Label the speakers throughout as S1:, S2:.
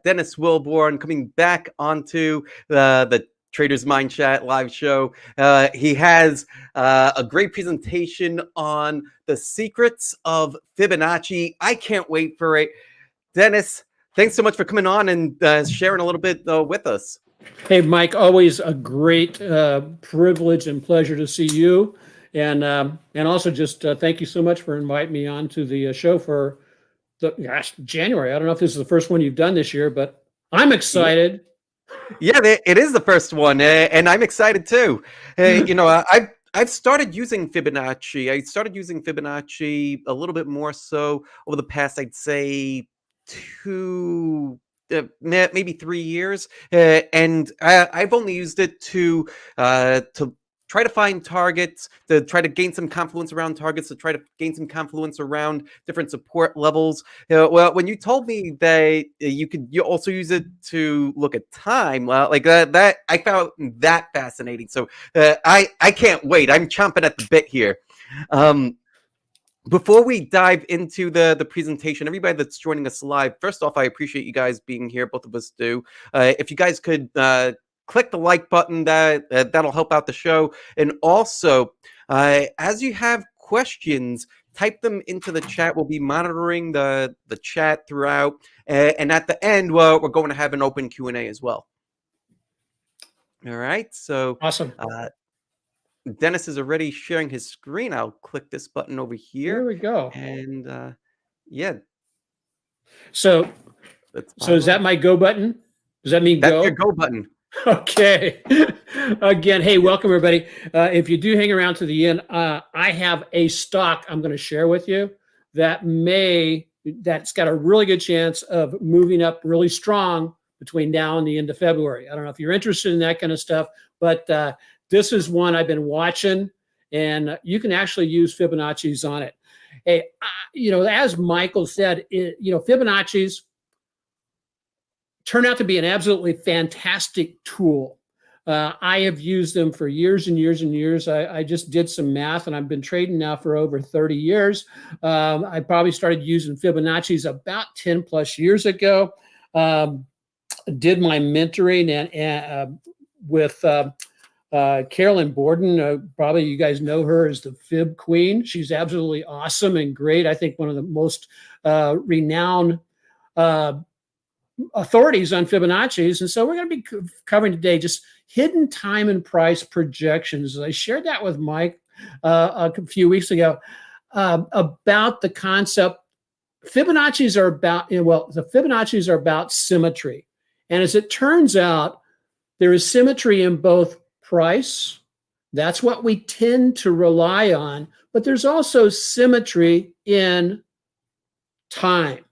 S1: Dennis Wilborn coming back onto the Trader's Mind Chat live show. He has a great presentation on the secrets of Fibonacci. I can't wait for it. Dennis, thanks so much for coming on and sharing a little bit with us.
S2: Hey, Mike, always a great privilege and pleasure to see you. And also just thank you so much for inviting me on to the show for January. I don't know if this is the first one you've done this year, but I'm excited.
S1: Yeah, it is the first one, and I'm excited too. I've started using Fibonacci. I started using Fibonacci a little bit more so over the past, I'd say, maybe 3 years, and I've only used it to try to find targets, to try to gain some confluence around targets, to try to gain some confluence around different support levels. Well, when you told me that you also use it to look at time, like that I found that fascinating. So I can't wait. I'm chomping at the bit here. Before we dive into the presentation, everybody that's joining us live, first off, I appreciate you guys being here. Both of us do. If you guys could click the like button, that'll help out the show. And also, as you have questions, type them into the chat. We'll be monitoring the chat throughout. And at the end, we're going to have an open Q&A as well. All right. So
S2: awesome.
S1: Dennis is already sharing his screen. I'll click this button over here.
S2: There we go.
S1: And yeah.
S2: So is that my go button? Does that mean
S1: that's
S2: go?
S1: Your go button.
S2: Okay. Again, hey, welcome everybody. If you do hang around to the end, I have a stock I'm going to share with you that's got a really good chance of moving up really strong between now and the end of February. I don't know if you're interested in that kind of stuff, but this is one I've been watching, and you can actually use Fibonacci's on it. Hey, as Michael said, Fibonacci's turn out to be an absolutely fantastic tool. I have used them for years and years and years. I just did some math, and I've been trading now for over 30 years. I probably started using Fibonacci's about 10 plus years ago. Did my mentoring with Carolyn Borden. Probably you guys know her as the Fib Queen. She's absolutely awesome and great. I think one of the most renowned authorities on Fibonacci's. And so we're going to be covering today just hidden time and price projections. I shared that with Mike a few weeks ago about the concept. Fibonacci's are about, the Fibonacci's are about symmetry. And as it turns out, there is symmetry in both price. That's what we tend to rely on. But there's also symmetry in time.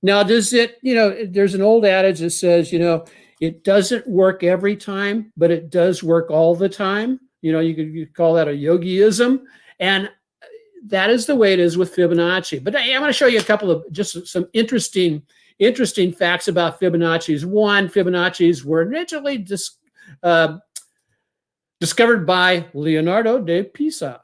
S2: Now, there's an old adage that says, it doesn't work every time, but it does work all the time. You could call that a yogiism. And that is the way it is with Fibonacci. But I'm going to show you a couple of just some interesting facts about Fibonacci's. One, Fibonacci's were originally discovered by Leonardo da Pisa,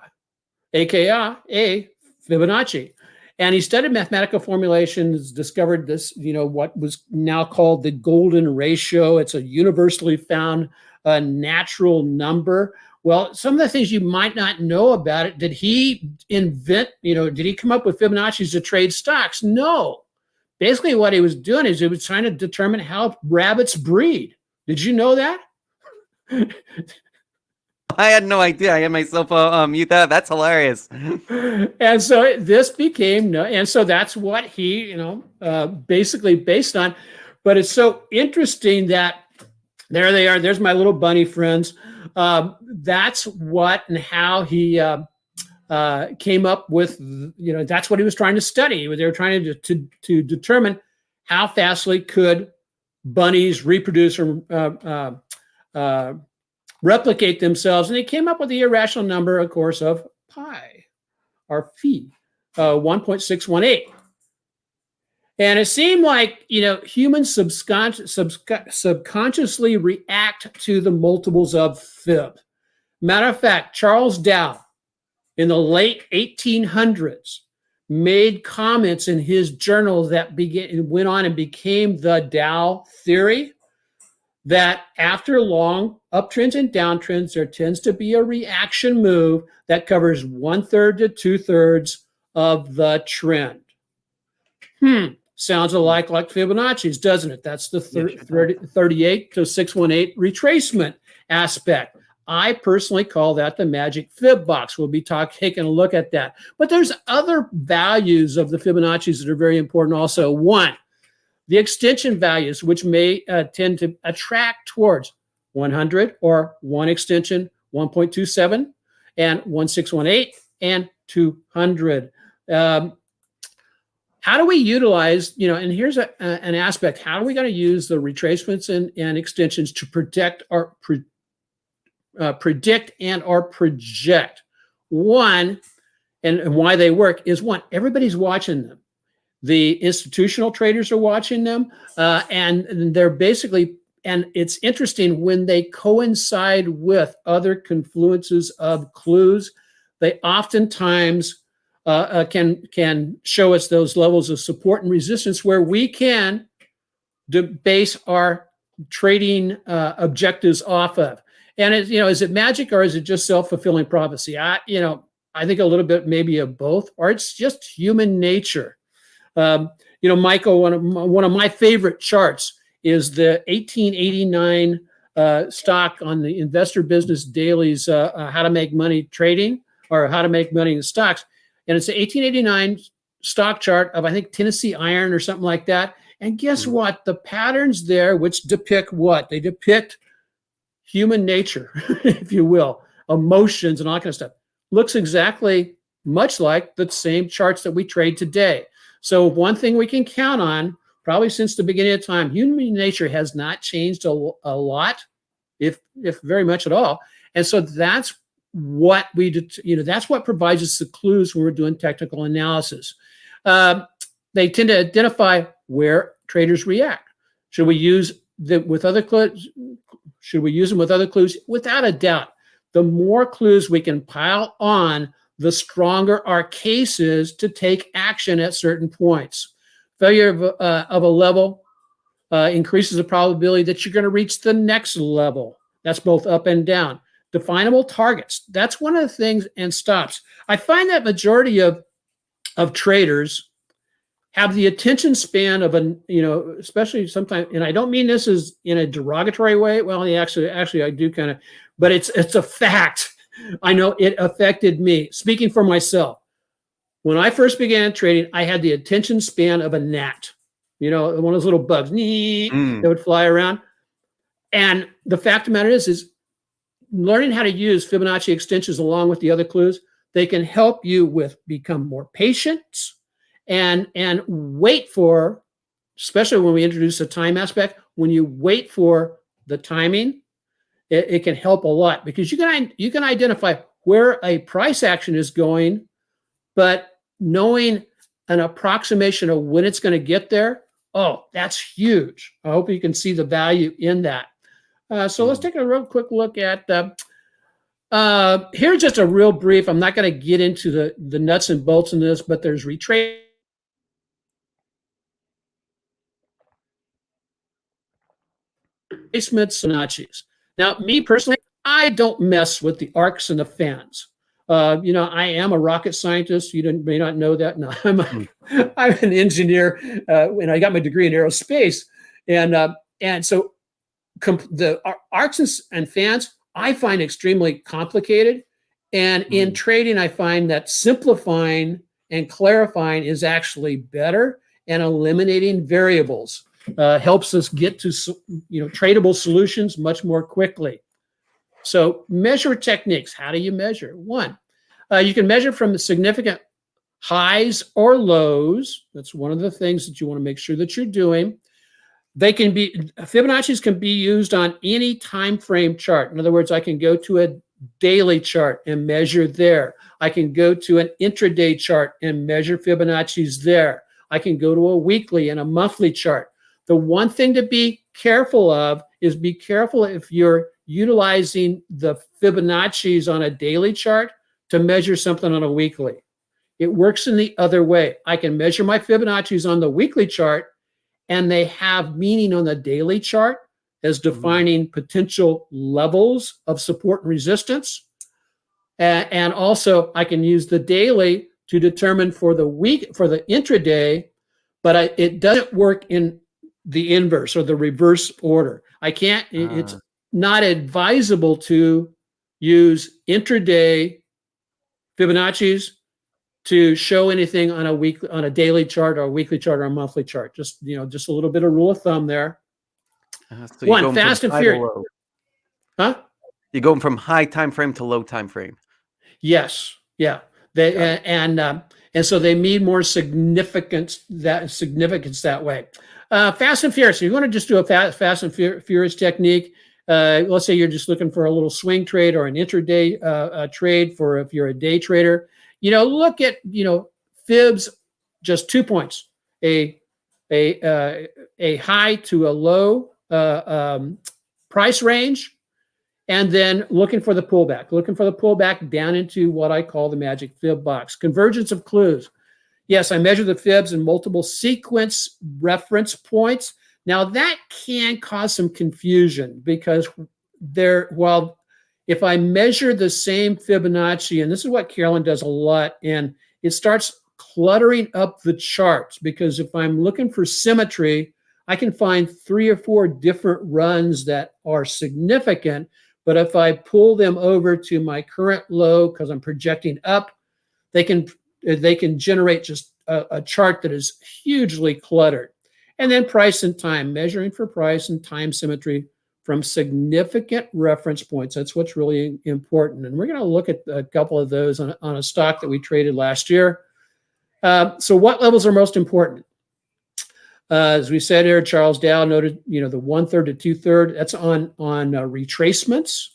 S2: aka Fibonacci. And he studied mathematical formulations, discovered this, what was now called the golden ratio. It's a universally found natural number. Well, some of the things you might not know about it, did he invent, did he come up with Fibonacci's to trade stocks? No. Basically what he was doing is he was trying to determine how rabbits breed. Did you know that?
S1: I had no idea. I had myself mute that. That's hilarious.
S2: And so this became, and so that's what he, basically based on. But it's so interesting that there they are. There's my little bunny friends. That's what and how he came up with, that's what he was trying to study. They were trying to determine how fastly could bunnies reproduce or replicate themselves, and they came up with the irrational number, of course, of pi, or phi, 1.618. And it seemed like, humans subconsciously react to the multiples of Fib. Matter of fact, Charles Dow, in the late 1800s, made comments in his journal that went on and became the Dow theory, that after long uptrends and downtrends, there tends to be a reaction move that covers 1/3 to 2/3 of the trend. Sounds like Fibonacci's, doesn't it? That's the 38 to 618 retracement aspect. I personally call that the Magic Fib Box. We'll be taking a look at that. But there's other values of the Fibonacci's that are very important also. One, the extension values, which may tend to attract towards 100 or one extension, 1.27 and 1618 and 200. How do we utilize, and here's an aspect, how are we going to use the retracements and extensions to predict or project? One, and why they work is, one, everybody's watching them. The institutional traders are watching them, and they're basically, and it's interesting when they coincide with other confluences of clues, they oftentimes can show us those levels of support and resistance where we can base our trading objectives off of. And is it magic or is it just self-fulfilling prophecy? I think a little bit maybe of both, or it's just human nature. Michael, one of my favorite charts is the 1889 stock on the Investor Business Daily's How to Make Money Trading, or How to Make Money in Stocks. And it's an 1889 stock chart of, I think, Tennessee Iron or something like that. And guess what? The patterns there, which depict what? They depict human nature, if you will, emotions and all that kind of stuff, looks exactly much like the same charts that we trade today. So one thing we can count on, probably since the beginning of time, human nature has not changed a lot, if very much at all. And so that's what that's what provides us the clues when we're doing technical analysis. They tend to identify where traders react. Should we use them with other clues? Should we use them with other clues? Without a doubt, the more clues we can pile on, the stronger our case is to take action at certain points. Failure of a level increases the probability that you're going to reach the next level. That's both up and down. Definable targets. That's one of the things, and stops. I find that majority of traders have the attention span of especially sometimes, and I don't mean this is in a derogatory way. Well, actually I do kind of, but it's a fact. I know it affected me. Speaking for myself, when I first began trading, I had the attention span of a gnat. One of those little bugs that would fly around. And the fact of the matter is learning how to use Fibonacci extensions along with the other clues, they can help you become more patient and wait for, especially when we introduce a time aspect, when you wait for the timing, it can help a lot, because you can identify where a price action is going, but knowing an approximation of when it's going to get there, that's huge. I hope you can see the value in that. So let's take a real quick look at, here's just a real brief. I'm not going to get into the nuts and bolts in this, but there's retracements, Fibonacci's. Now, me personally, I don't mess with the arcs and the fans. I am a rocket scientist. You may not know that. No, I'm an engineer, and I got my degree in aerospace. And so the arcs and fans, I find extremely complicated. And in trading, I find that simplifying and clarifying is actually better, and eliminating variables helps us get to tradable solutions much more quickly. So measure techniques. How do you measure? One, you can measure from the significant highs or lows. That's one of the things that you want to make sure that you're doing. Fibonacci's can be used on any time frame chart. In other words, I can go to a daily chart and measure there. I can go to an intraday chart and measure Fibonacci's there. I can go to a weekly and a monthly chart. The one thing to be careful of is be careful if you're utilizing the Fibonacci's on a daily chart to measure something on a weekly. It works in the other way. I can measure my Fibonacci's on the weekly chart, and they have meaning on the daily chart as defining potential levels of support and resistance. And also, I can use the daily to determine for the week, for the intraday, but it doesn't work in the inverse or the reverse order. I can't, it's not advisable to use intraday Fibonacci's to show anything on a daily chart or a weekly chart or a monthly chart. Just, just a little bit of rule of thumb there.
S1: So
S2: One, fast and furious. Huh?
S1: You're going from high time frame to low time frame.
S2: Yes. Yeah. And so they need more significance that way. Fast and furious. You want to just do a fast and furious technique. Let's say you're just looking for a little swing trade or an intraday trade for if you're a day trader. Look at fibs, just 2 points, a high to a low price range, and then looking for the pullback down into what I call the Magic Fib Box. Convergence of clues. Yes, I measure the fibs in multiple sequence reference points. Now that can cause some confusion because if I measure the same Fibonacci, and this is what Carolyn does a lot, and it starts cluttering up the charts, because if I'm looking for symmetry, I can find 3 or 4 different runs that are significant. But if I pull them over to my current low, because I'm projecting up, they can generate just a chart that is hugely cluttered. And then price and time, measuring for price and time symmetry from significant reference points. That's what's really important. And we're going to look at a couple of those on a stock that we traded last year. So what levels are most important? As we said here, Charles Dow noted, the 1/3 to 2/3, that's on retracements.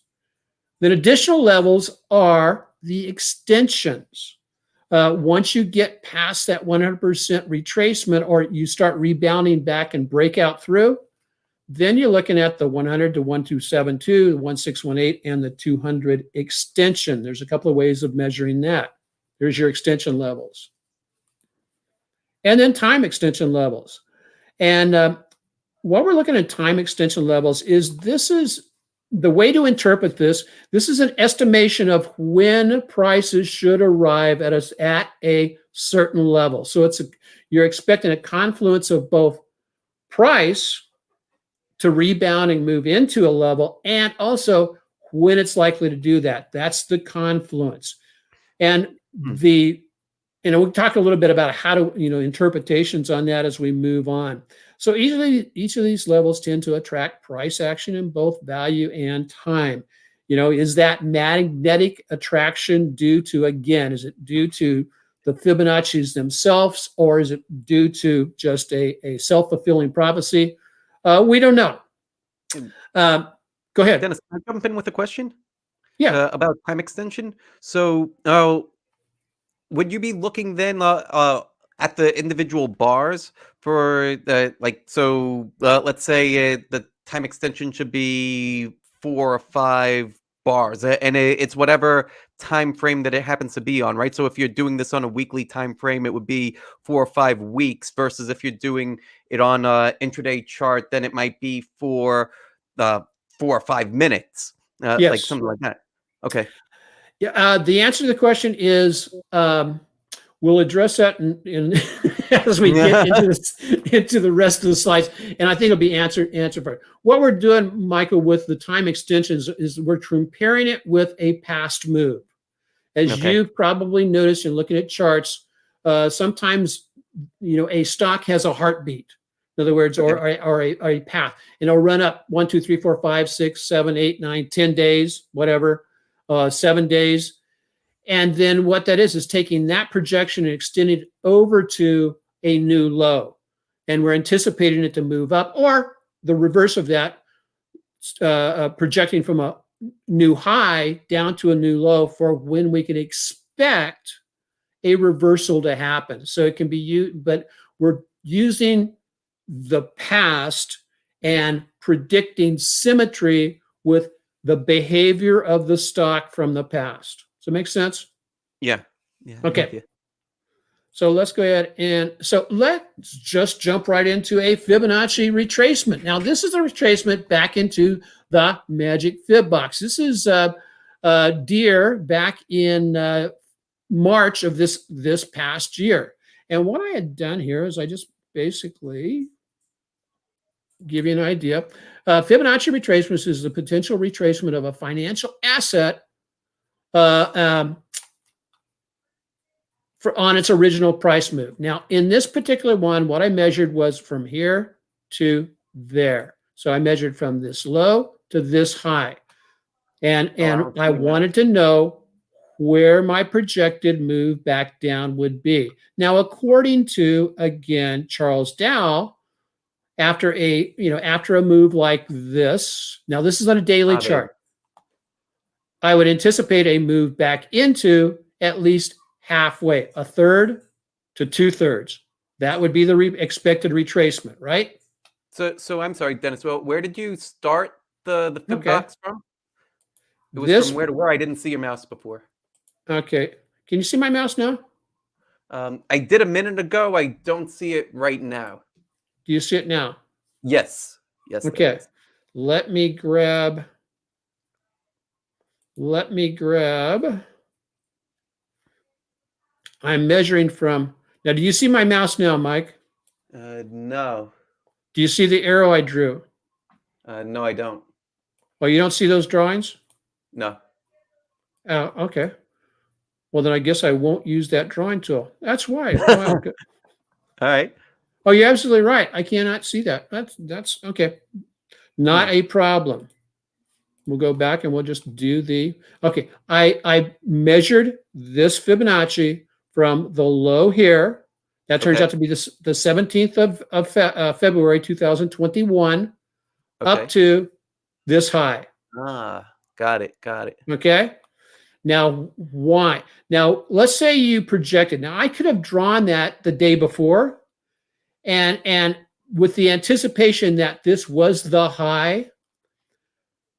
S2: Then additional levels are the extensions. Once you get past that 100% retracement, or you start rebounding back and break out through, then you're looking at the 100 to 1272, the 1618, and the 200 extension. There's a couple of ways of measuring that. There's your extension levels. And then time extension levels. And what we're looking at time extension levels is the way to interpret this. This is an estimation of when prices should arrive at a certain level. So you're expecting a confluence of both price to rebound and move into a level, and also when it's likely to do that. That's the confluence. And we'll talk a little bit about how to, interpretations on that as we move on. So each of these levels tend to attract price action in both value and time. Is that magnetic attraction due to, again, is it due to the Fibonacci's themselves, or is it due to just a self-fulfilling prophecy? We don't know. Go ahead.
S1: Dennis, can I jump in with a question?
S2: Yeah.
S1: About time extension. So would you be looking then at the individual bars for let's say the time extension should be 4 or 5 bars, and it's whatever time frame that it happens to be on, right? So if you're doing this on a weekly time frame, it would be 4 or 5 weeks, versus if you're doing it on an intraday chart, then it might be for 4 or 5 minutes,
S2: yes.
S1: Like something like that. Okay.
S2: Yeah. The answer to the question is we'll address that as we get into the rest of the slides, and I think it'll be answered for it. What we're doing, Michael, with the time extensions is we're comparing it with a past move. As you've probably noticed in looking at charts, sometimes a stock has a heartbeat. In other words, or a path, and it'll run up 1, 2, 3, 4, 5, 6, 7, 8, 9, 10 days, whatever, 7 days. And then what that is taking that projection and extending it over to a new low. And we're anticipating it to move up, or the reverse of that, projecting from a new high down to a new low for when we can expect a reversal to happen. So it can be used, but we're using the past and predicting symmetry with the behavior of the stock from the past. Does it make sense?
S1: Yeah.
S2: Okay. So let's go ahead and so let's just jump right into a Fibonacci retracement. Now this is a retracement back into the Magic Fib Box. This is deer back in March of this past year. And what I had done here is I just basically give you an idea. Fibonacci retracements is the potential retracement of a financial asset on its original price move. Now, in this particular one, what I measured was from here to there. So I measured from this low to this high. And I wanted to know where my projected move back down would be. Now, according to, again, Charles Dow, after a move like this, now this is on a daily chart, I would anticipate a move back into at least halfway, a third to 2/3. That would be the expected retracement, right?
S1: So I'm sorry, Dennis. Well, where did you start the Fib box from? It was from where to where? I didn't see your mouse before.
S2: Okay. Can you see my mouse now?
S1: I did a minute ago. I don't see it right now.
S2: Do you see it now?
S1: Yes. Yes.
S2: Okay. Let me grab. I'm measuring from. Now, do you see my mouse now, Mike?
S1: No.
S2: Do you see the arrow I drew?
S1: No, I don't.
S2: Oh, you don't see those drawings?
S1: No.
S2: Oh, okay. Well, then I guess I won't use that drawing tool. That's why. Oh, okay.
S1: All right.
S2: Oh, you're absolutely right. I cannot see that. That's okay. Not a problem. We'll go back and we'll just do the, okay. I measured this Fibonacci from the low here. That turns out to be the 17th of February, 2021, up to this high.
S1: Ah, got it.
S2: Okay. Now, why? Now, let's say you projected. Now, I could have drawn that the day before, and with the anticipation that this was the high.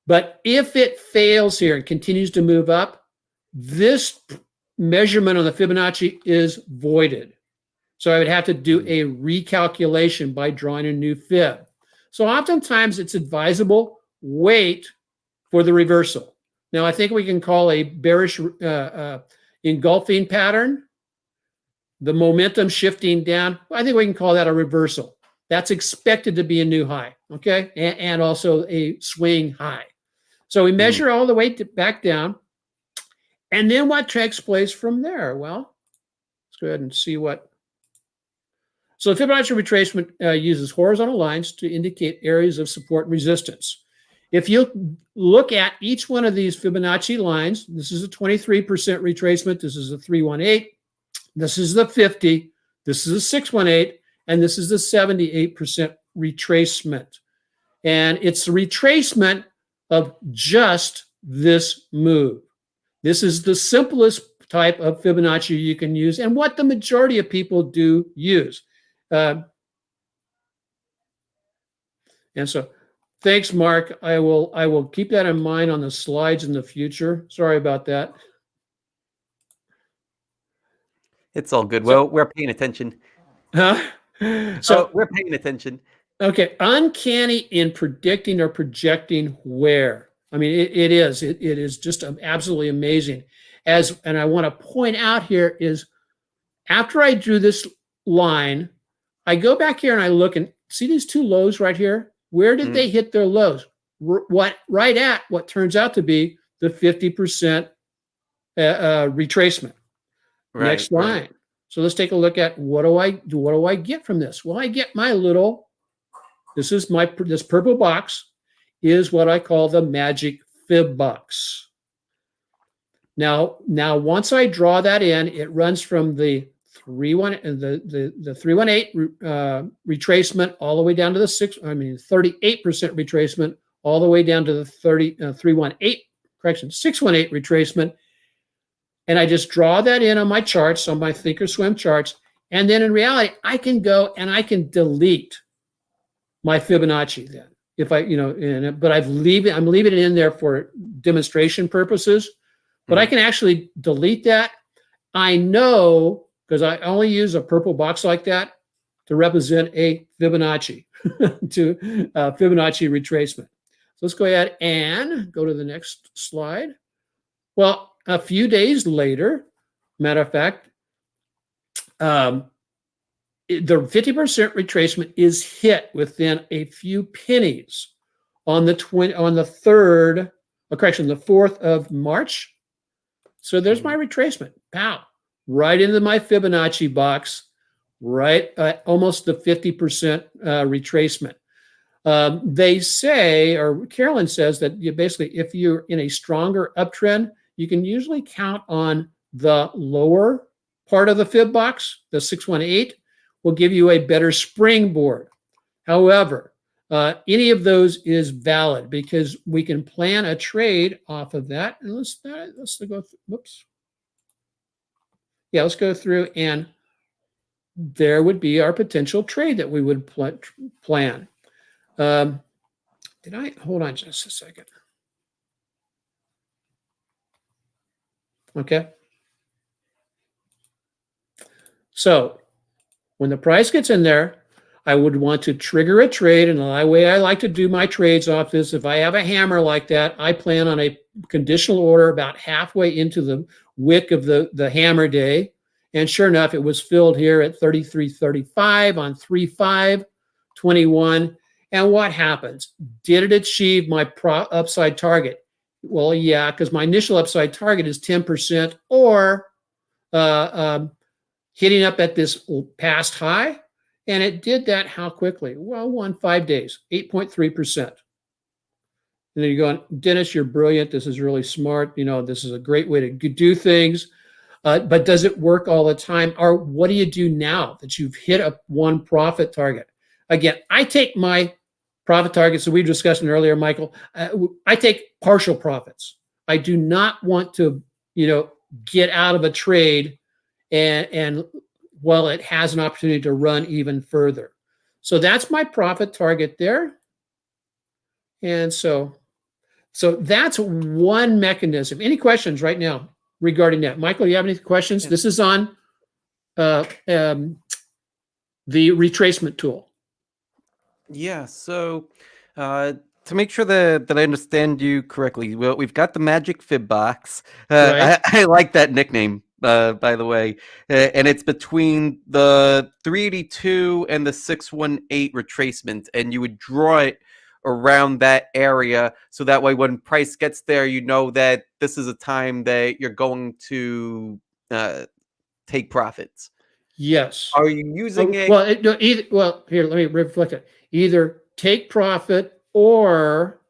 S2: But if it fails here and continues to move up, this measurement on the Fibonacci is voided. So I would have to do a recalculation by drawing a new fib. So oftentimes it's advisable, wait for the reversal. Now, I think we can call a bearish engulfing pattern, the momentum shifting down. I think we can call that a reversal. That's expected to be a new high, okay? And also a swing high. So we measure all the way back down. And then what takes place from there? Well, let's go ahead and see what. So the Fibonacci retracement uses horizontal lines to indicate areas of support and resistance. If you look at each one of these Fibonacci lines, this is a 23% retracement, this is a 318, this is the 50, this is a 618, and this is the 78% retracement. And it's the retracement of just this move. This is the simplest type of Fibonacci you can use and what the majority of people do use. And so thanks, Mark. I will keep that in mind on the slides in the future. Sorry about that.
S1: It's all good. Well, we're paying attention.
S2: Huh?
S1: So we're paying attention.
S2: Okay. Uncanny in predicting or projecting where. I mean, it is just absolutely amazing. And I want to point out here is after I drew this line, I go back here and I look and see these two lows right here. Where did they hit their lows? Right at what turns out to be the 50% retracement. Right, next line. Right. So let's take a look at what do I get from this? Well, I get my little. This purple box is what I call the Magic Fib Box. Now once I draw that in, it runs from the 318 retracement all the way down to the 38% retracement all the way down to the 618 retracement. And I just draw that in on my charts, on my Thinkorswim charts. And then in reality, I can go and I can delete my Fibonacci then. If I, but I'm leaving it in there for demonstration purposes. But I can actually delete that. I know because I only use a purple box like that to represent a Fibonacci, to Fibonacci retracement. So let's go ahead and go to the next slide. Well, a few days later, matter of fact, the 50% retracement is hit within a few pennies on the 4th of March. So there's my retracement. Pow, right into my Fibonacci box, right at almost the 50% retracement. They say, or Carolyn says, that you basically, if you're in a stronger uptrend, you can usually count on the lower part of the fib box, the 618, will give you a better springboard. However, any of those is valid because we can plan a trade off of that. And let's go. Whoops. Yeah, let's go through, and there would be our potential trade that we would plan. Did I hold on just a second? Okay. So when the price gets in there, I would want to trigger a trade. And the way I like to do my trades off this, if I have a hammer like that, I plan on a conditional order about halfway into the wick of the hammer day. And sure enough, it was filled here at 33.35 on 3/5/21. And what happens? Did it achieve my upside target? Well, yeah, because my initial upside target is 10% or hitting up at this past high. And it did that how quickly? Well, 5 days, 8.3%. And then you're going, Dennis, you're brilliant. This is really smart. You know, this is a great way to do things. But does it work all the time? Or what do you do now that you've hit a one profit target? Again, I take my profit targets that we discussed earlier, Michael. I take partial profits. I do not want to, get out of a trade and well, it has an opportunity to run even further. So that's my profit target there. And so that's one mechanism. Any questions right now regarding that? Michael, you have any questions? Yeah. This is on the retracement tool.
S1: Yeah, so to make sure that I understand you correctly, well, we've got the Magic Fib Box.
S2: Right.
S1: I like that nickname, by the way. And it's between the 382 and the 618 retracement, and you would draw it around that area so that way when price gets there, you know that this is a time that you're going to take profits.
S2: Yes.
S1: Are you using it?
S2: Well, here, let me reflect it. Either take profit or,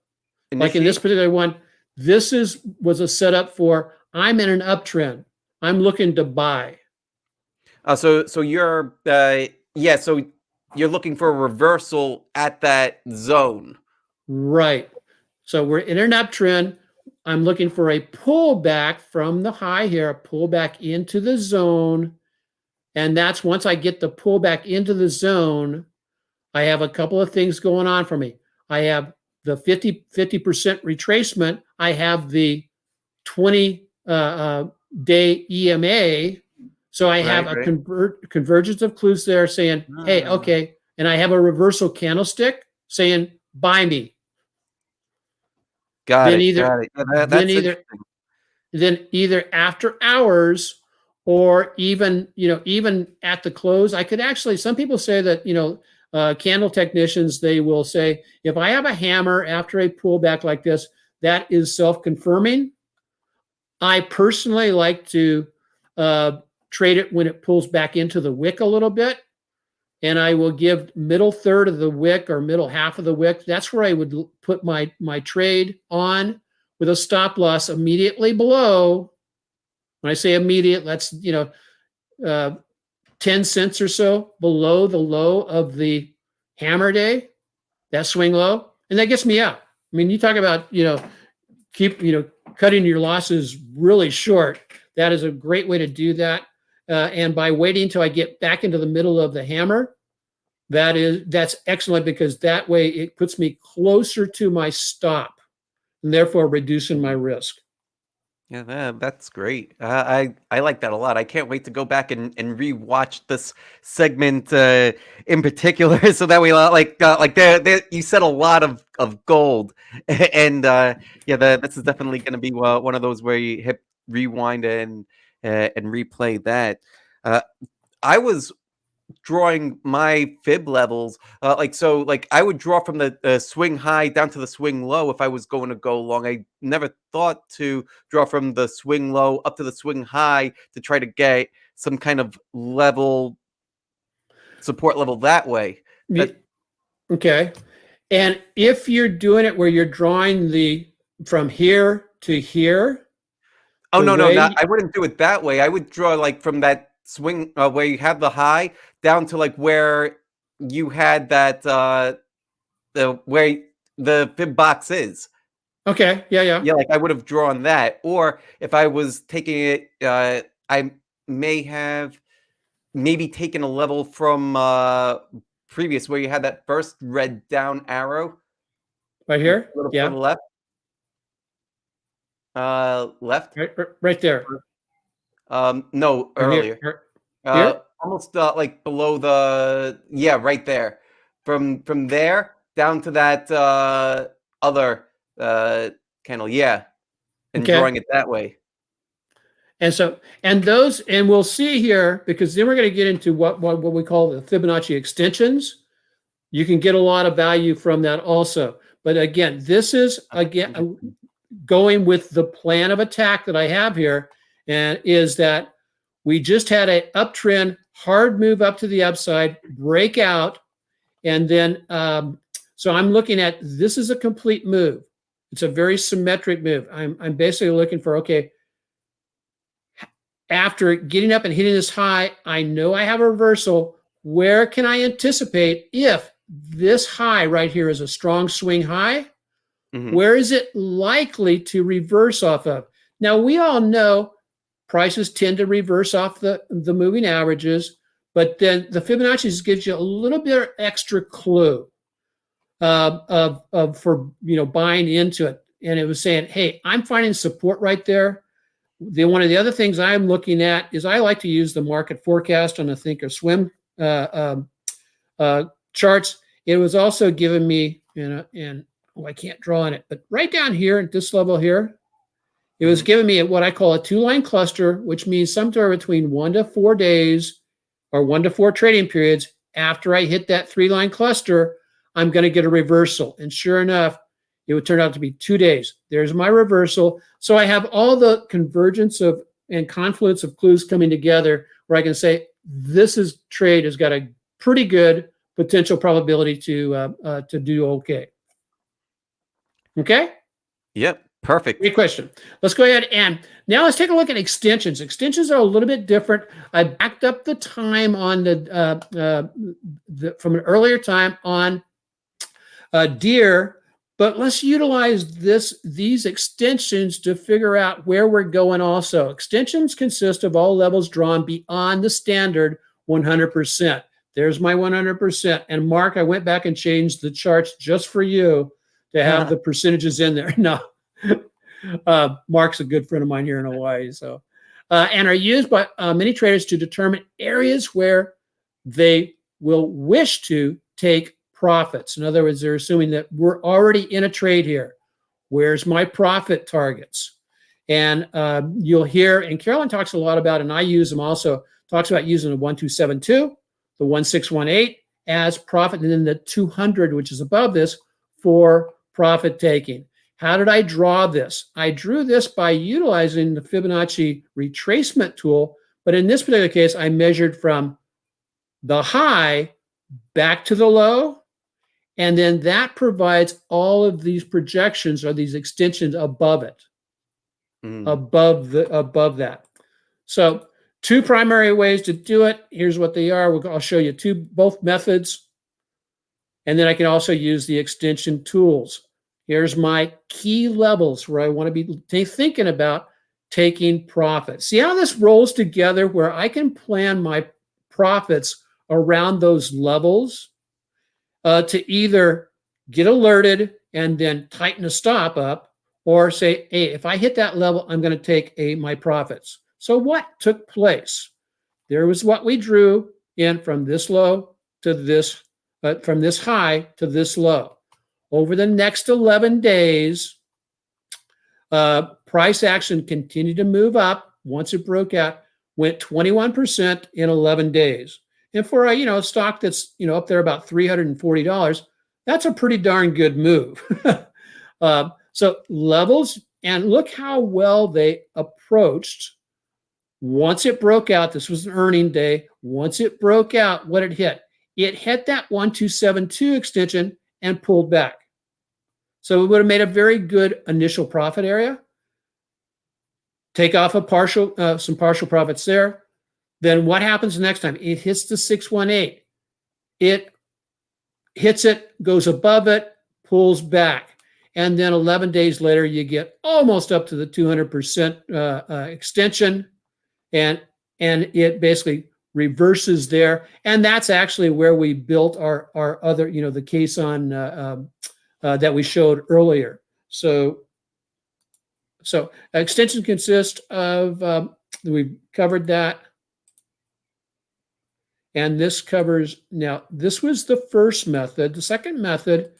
S2: like in this particular one, this was a setup for, I'm in an uptrend. I'm looking to buy.
S1: So you're, so you're looking for a reversal at that zone.
S2: Right. So we're in an uptrend. I'm looking for a pullback from the high here, a pullback into the zone. And that's once I get the pullback into the zone, I have a couple of things going on for me. I have the 50% retracement. I have the 20-day EMA. So I have a convergence of clues there saying, hey, okay. And I have a reversal candlestick saying, buy me.
S1: Got it.
S2: Then either after hours or even at the close, I could actually, some people say that, candle technicians, they will say, if I have a hammer after a pullback like this, that is self-confirming. I personally like to trade it when it pulls back into the wick a little bit. And I will give middle third of the wick or middle half of the wick. That's where I would put my trade on with a stop loss immediately below. When I say immediate, that's 10 cents or so below the low of the hammer day, that swing low, and that gets me out. I mean, you talk about cutting your losses really short. That is a great way to do that. And by waiting until I get back into the middle of the hammer, that's excellent because that way it puts me closer to my stop and therefore reducing my risk.
S1: Yeah, that's great. I like that a lot. I can't wait to go back and rewatch this segment in particular, so that we like there you said a lot of gold, and yeah, this is definitely going to be one of those where you hit rewind and replay that. Uh, I was drawing my fib levels like I would draw from the swing high down to the swing low if I was going to go long. I never thought to draw from the swing low up to the swing high to try to get some kind of level support level that way. That
S2: Okay. And if you're doing it where you're drawing the from here to here,
S1: Oh,
S2: the
S1: no, no,
S2: way
S1: I wouldn't do it that way. I would draw, like, from that swing, where you have the high down to, like, where you had that, the where the fib box is.
S2: okay, yeah.
S1: Yeah, like, I would have drawn that, or if I was taking it, I may have maybe taken a level from, previous where you had that first red down arrow,
S2: Right
S1: a
S2: here?
S1: little
S2: Yeah.
S1: further left, left,
S2: Right there.
S1: no,
S2: Or here.
S1: earlier.
S2: Here?
S1: Almost, like, below the yeah, right there. From there down to that, other, candle, yeah, and
S2: Okay.
S1: drawing it that way.
S2: And so, and those, and we'll see here, because then we're going to get into what we call the Fibonacci extensions. You can get a lot of value from that also. But again, this is, again, going with the plan of attack that I have here, and is that we just had an uptrend, hard move up to the upside, breakout, and then, so I'm looking at, this is a complete move. It's a very symmetric move. I'm basically looking for, okay, after getting up and hitting this high, I know I have a reversal. Where can I anticipate if this high right here is a strong swing high? Where is it likely to reverse off of? Now, we all know prices tend to reverse off the moving averages, but then the Fibonacci gives you a little bit of extra clue for buying into it. And it was saying, hey, I'm finding support right there. One of the other things I'm looking at is I like to use the market forecast on the Think or Swim charts. It was also giving me, I can't draw on it, but right down here at this level here, it was giving me what I call a two-line cluster, which means somewhere between 1 to 4 days or 1 to 4 trading periods after I hit that three-line cluster, I'm going to get a reversal. And sure enough, it would turn out to be 2 days. There's my reversal. So I have all the convergence of and confluence of clues coming together where I can say this trade has got a pretty good potential probability to do okay. Okay?
S1: Yep, perfect.
S2: Great question. Let's go ahead and now let's take a look at extensions. Extensions are a little bit different. I backed up the time on from an earlier time on Deer, but let's utilize these extensions to figure out where we're going also. Extensions consist of all levels drawn beyond the standard 100%. There's my 100%. And Mark, I went back and changed the charts just for you to have the percentages in there. No, Mark's a good friend of mine here in Hawaii. So, and are used by many traders to determine areas where they will wish to take profits. In other words, they're assuming that we're already in a trade here. Where's my profit targets? And you'll hear, and Carolyn talks a lot about, and I use them also, talks about using the 1272, the 1618 as profit, and then the 200, which is above this, for profit taking. How did I draw this? I drew this by utilizing the Fibonacci retracement tool, but in this particular case, I measured from the high back to the low, and then that provides all of these projections or these extensions above it, above that. So two primary ways to do it. Here's what they are. I'll show you both methods. And then I can also use the extension tools. Here's my key levels where I want to be thinking about taking profit. See how this rolls together where I can plan my profits around those levels to either get alerted and then tighten a stop up, or say, hey, if I hit that level, I'm going to take my profits. So what took place? There was what we drew in from this low to this, from this high to this low. Over the next 11 days, price action continued to move up. Once it broke out, went 21% in 11 days. And for a stock that's up there about $340, that's a pretty darn good move. So levels, and look how well they approached. Once it broke out, this was an earning day. Once it broke out, what it hit? It hit that 1272 extension and pulled back. So it would have made a very good initial profit area. Take off some partial profits there. Then what happens next time? It hits the 618. It hits it, goes above it, pulls back. And then 11 days later, you get almost up to the 200% extension. And it basically reverses there. And that's actually where we built our other, the case on that we showed earlier. So extension consists of, we've covered that. And this covers, now this was the first method. The second method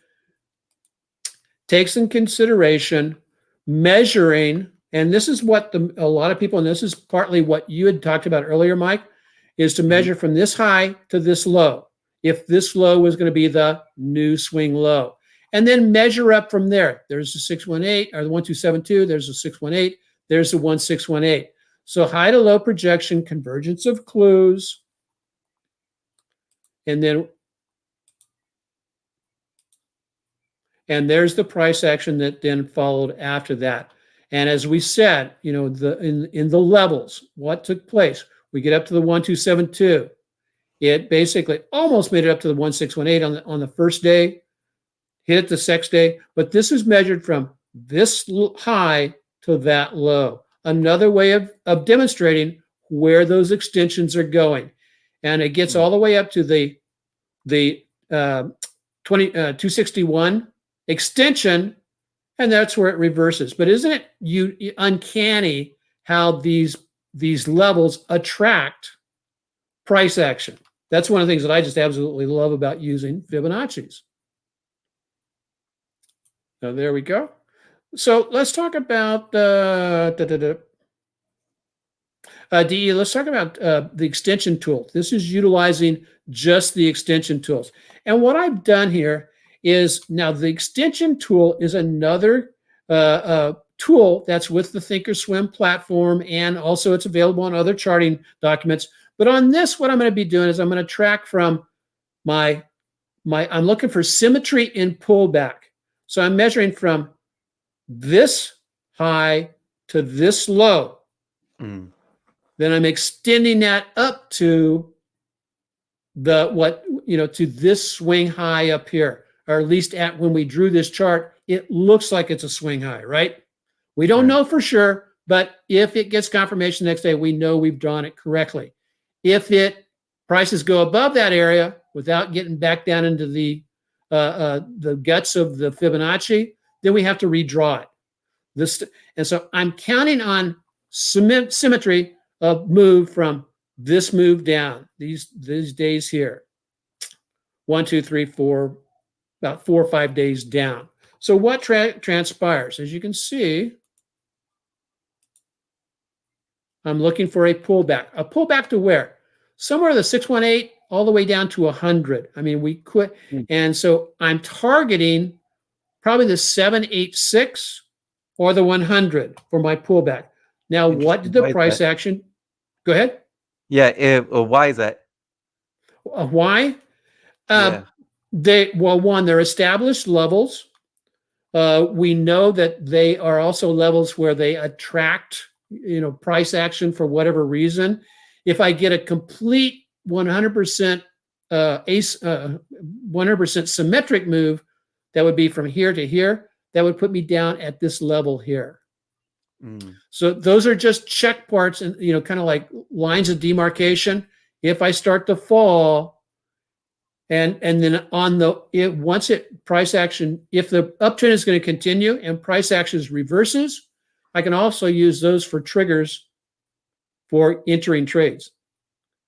S2: takes in consideration measuring, and this is what a lot of people, and this is partly what you had talked about earlier, Mike, is to measure from this high to this low. If this low was going to be the new swing low. And then measure up from there. There's the 618 or the 1272, there's the 618, there's the 1618. So high to low projection, convergence of clues, and there's the price action that then followed after that. And as we said, in the levels, what took place? We get up to the 1272. It basically almost made it up to the 1618 on the first day, hit it the next day, but this is measured from this high to that low. Another way of demonstrating where those extensions are going. And it gets all the way up to the 261 extension, and that's where it reverses. But isn't it uncanny how these levels attract price action? That's one of the things that I just absolutely love about using Fibonacci's. So there we go. So let's talk about DE, let's talk about the extension tool. This is utilizing just the extension tools. And what I've done here is, now the extension tool is another tool that's with the Thinkorswim platform, and also it's available on other charting documents. But on this, what I'm going to be doing is I'm going to track from I'm looking for symmetry in pullback. So I'm measuring from this high to this low. Then I'm extending that up to to this swing high up here, or at least when we drew this chart, it looks like it's a swing high, right? We don't know for sure, but if it gets confirmation the next day, we know we've drawn it correctly. If prices go above that area without getting back down into the guts of the Fibonacci, then we have to redraw it. And so I'm counting on symmetry of move from this move down, these days here. 1, 2, 3, 4, about 4 or 5 days down. So what transpires? As you can see, I'm looking for a pullback. A pullback to where? Somewhere the 618 all the way down to 100. I mean, we quit. And so I'm targeting probably the 786 or the 100 for my pullback. Now, what did the price action? Go ahead.
S1: Yeah. Why is that?
S2: Why? They're established levels. We know that they are also levels where they attract, price action for whatever reason. If I get a complete 100% 100% symmetric move, that would be from here to here. That would put me down at this level here. So those are just check parts, and kind of like lines of demarcation. If I start to fall, And then on once price action, if the uptrend is going to continue and price actions reverses, I can also use those for triggers for entering trades.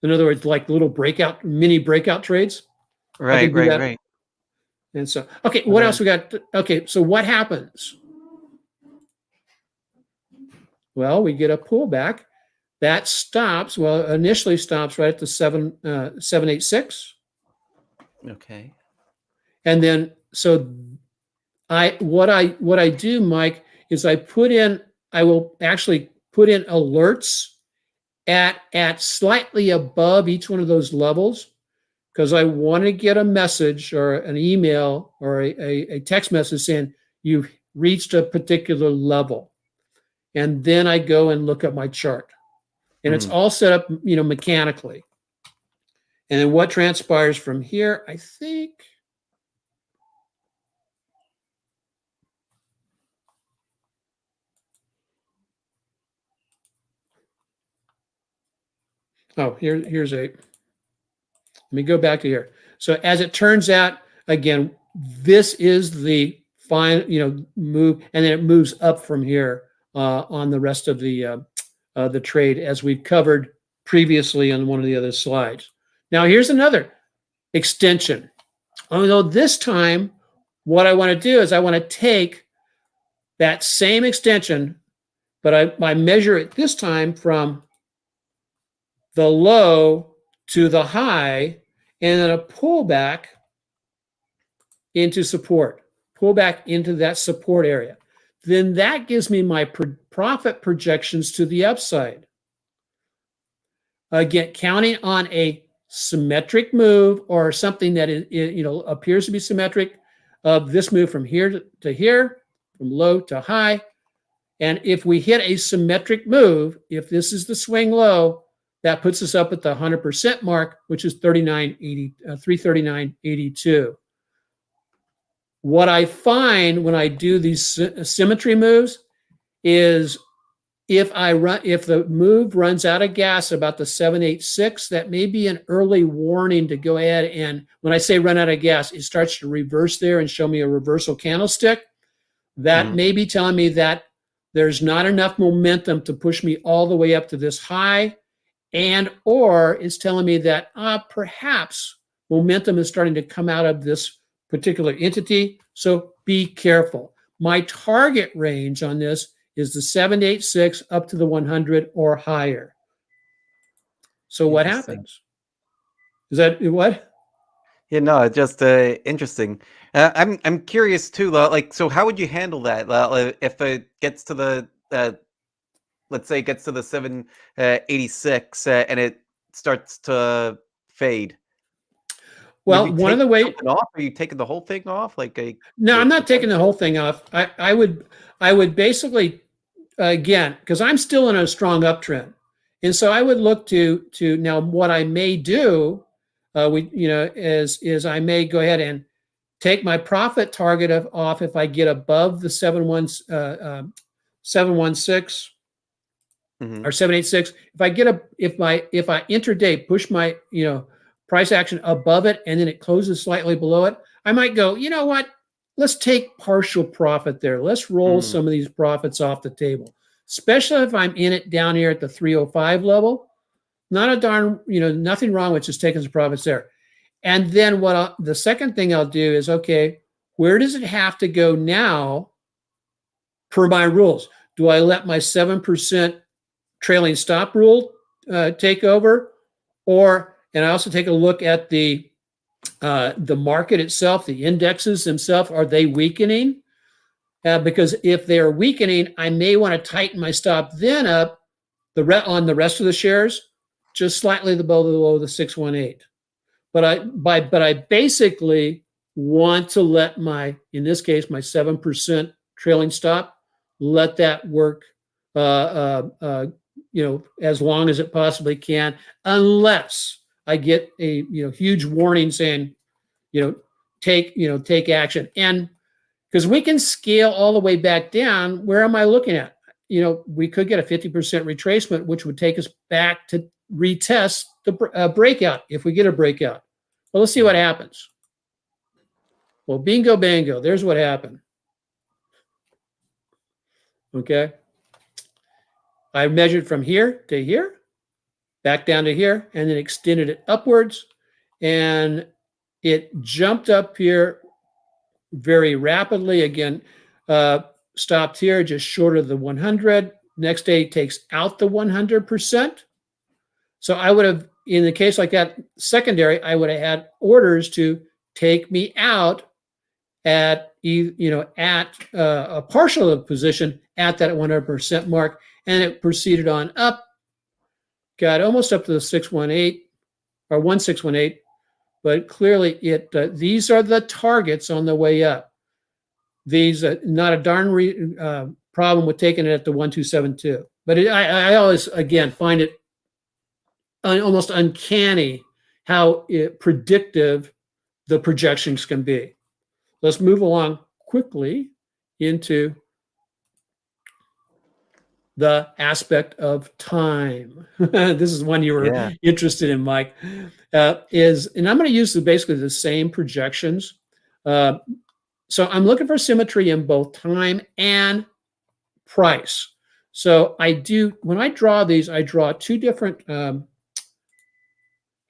S2: In other words, like little mini breakout trades.
S1: Right, right.
S2: And so, okay, what else we got? Okay, so what happens? Well, we get a pullback that stops. Well, initially stops right at the 786.
S1: Okay.
S2: And then, so what I do, Mike, is I will actually put in alerts at slightly above each one of those levels, because I want to get a message or an email or a text message saying you've reached a particular level. And then I go and look at my chart. And it's all set up, mechanically. And then what transpires from here, I think. Oh, here's let me go back to here. So as it turns out, again, this is the final, move, and then it moves up from here on the rest of the trade, as we've covered previously on one of the other slides. Now here's another extension. Although this time, what I want to do is I want to take that same extension, but I measure it this time from the low to the high, and then a pullback into support, pull back into that support area. Then that gives me my profit projections to the upside. Again, counting on a symmetric move or something that appears to be symmetric of this move from here to here, from low to high. And if we hit a symmetric move, if this is the swing low, that puts us up at the 100% mark, which is 339.82. What I find when I do these symmetry moves is if the move runs out of gas about the 786, that may be an early warning to go ahead, and when I say run out of gas, it starts to reverse there and show me a reversal candlestick. That may be telling me that there's not enough momentum to push me all the way up to this high, or it's telling me that perhaps momentum is starting to come out of this particular entity. So be careful. My target range on this is the 786 up to the 100 or higher. So what happens? Is that what?
S1: Yeah, no, just interesting. I'm curious too. Like, so how would you handle that if it gets to the let's say it gets to the 786 and it starts to fade?
S2: Well, one of the ways.
S1: Are you taking the whole thing off?
S2: No, I'm not taking the whole thing off. I would basically, again, because I'm still in a strong uptrend, and so I would look to now. What I may do, is I may go ahead and take my profit target off if I get above the 716 or 786. If I intraday push my price action above it and then it closes slightly below it, I might go, you know what? Let's take partial profit there. Let's roll some of these profits off the table, especially if I'm in it down here at the 305 level. Not a darn, nothing wrong with just taking some profits there. And then the second thing I'll do is, okay, where does it have to go now per my rules? Do I let my 7% trailing stop rule take over? And I also take a look at the market itself, the indexes themselves. Are they weakening? Because if they're weakening, I may want to tighten my stop then up on the rest of the shares, just slightly below the 618. But I basically want to let in this case, my 7% trailing stop, let that work, as long as it possibly can, unless I get a huge warning saying, take action. And because we can scale all the way back down, where am I looking at? We could get a 50% retracement, which would take us back to retest the breakout if we get a breakout. Well, let's see what happens. Well, bingo, bango. There's what happened. Okay. I measured from here to here, back down to here, and then extended it upwards. And it jumped up here very rapidly. Again, stopped here just short of the 100. Next day takes out the 100%. So I would have, in the case like that, secondary, I would have had orders to take me out at a partial position at that 100% mark, and it proceeded on up, got almost up to the 618 or 1618, but clearly these are the targets on the way up. These not a darn problem with taking it at the 1272, but I always again find it almost uncanny how predictive the projections can be. Let's move along quickly into the aspect of time. This is one you were interested in, Mike. And I'm going to use basically the same projections. So I'm looking for symmetry in both time and price. So when I draw these, I draw two different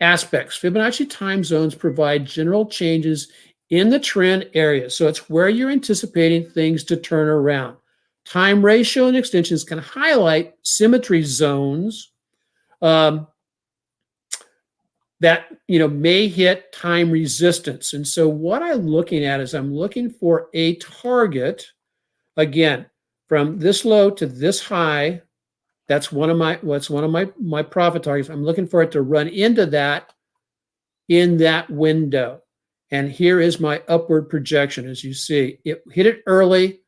S2: aspects. Fibonacci time zones provide general changes in the trend area. So it's where you're anticipating things to turn around. Time ratio and extensions can highlight symmetry zones that may hit time resistance. And so what I'm looking at is I'm looking for a target, again, from this low to this high. That's one of my profit targets. I'm looking for it to run into that in that window. And here is my upward projection. As you see, it hit it early,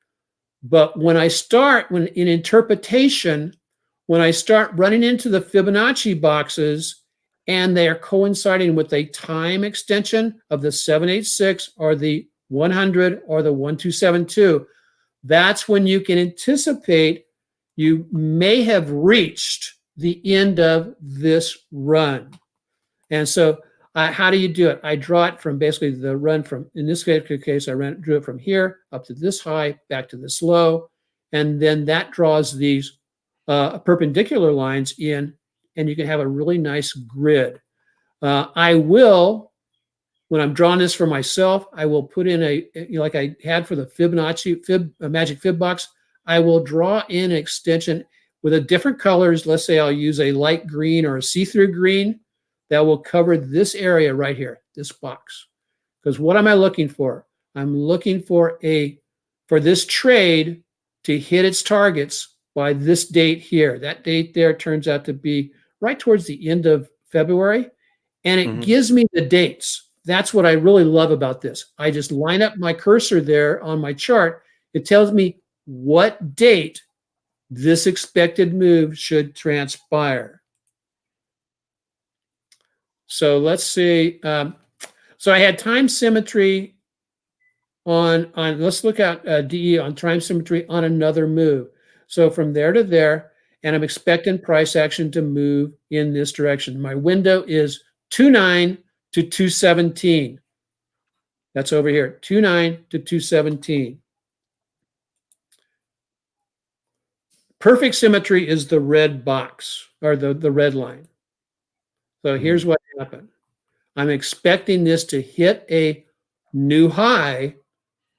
S2: but when in interpretation, when I start running into the Fibonacci boxes and they are coinciding with a time extension of the 786 or the 100 or the 1272, that's when you can anticipate you may have reached the end of this run. And so how do you do it? I draw it from basically the run from, in this case, drew it from here up to this high, back to this low, and then that draws these perpendicular lines in, and you can have a really nice grid. I will, when I'm drawing this for myself, I will put in like I had for the Fibonacci Magic Fib Box, I will draw in an extension with a different colors. Let's say I'll use a light green or a see-through green that will cover this area right here, this box. Because what am I looking for? I'm looking for this trade to hit its targets by this date here. That date there turns out to be right towards the end of February, and it gives me the dates. That's what I really love about this. I just line up my cursor there on my chart. It tells me what date this expected move should transpire. So let's see. So I had time symmetry on let's look at DE on time symmetry on another move. So from there to there, and I'm expecting price action to move in this direction. My window is 29 to 217. That's over here, 29 to 217. Perfect symmetry is the red box, or the red line. So here's what happened. I'm expecting this to hit a new high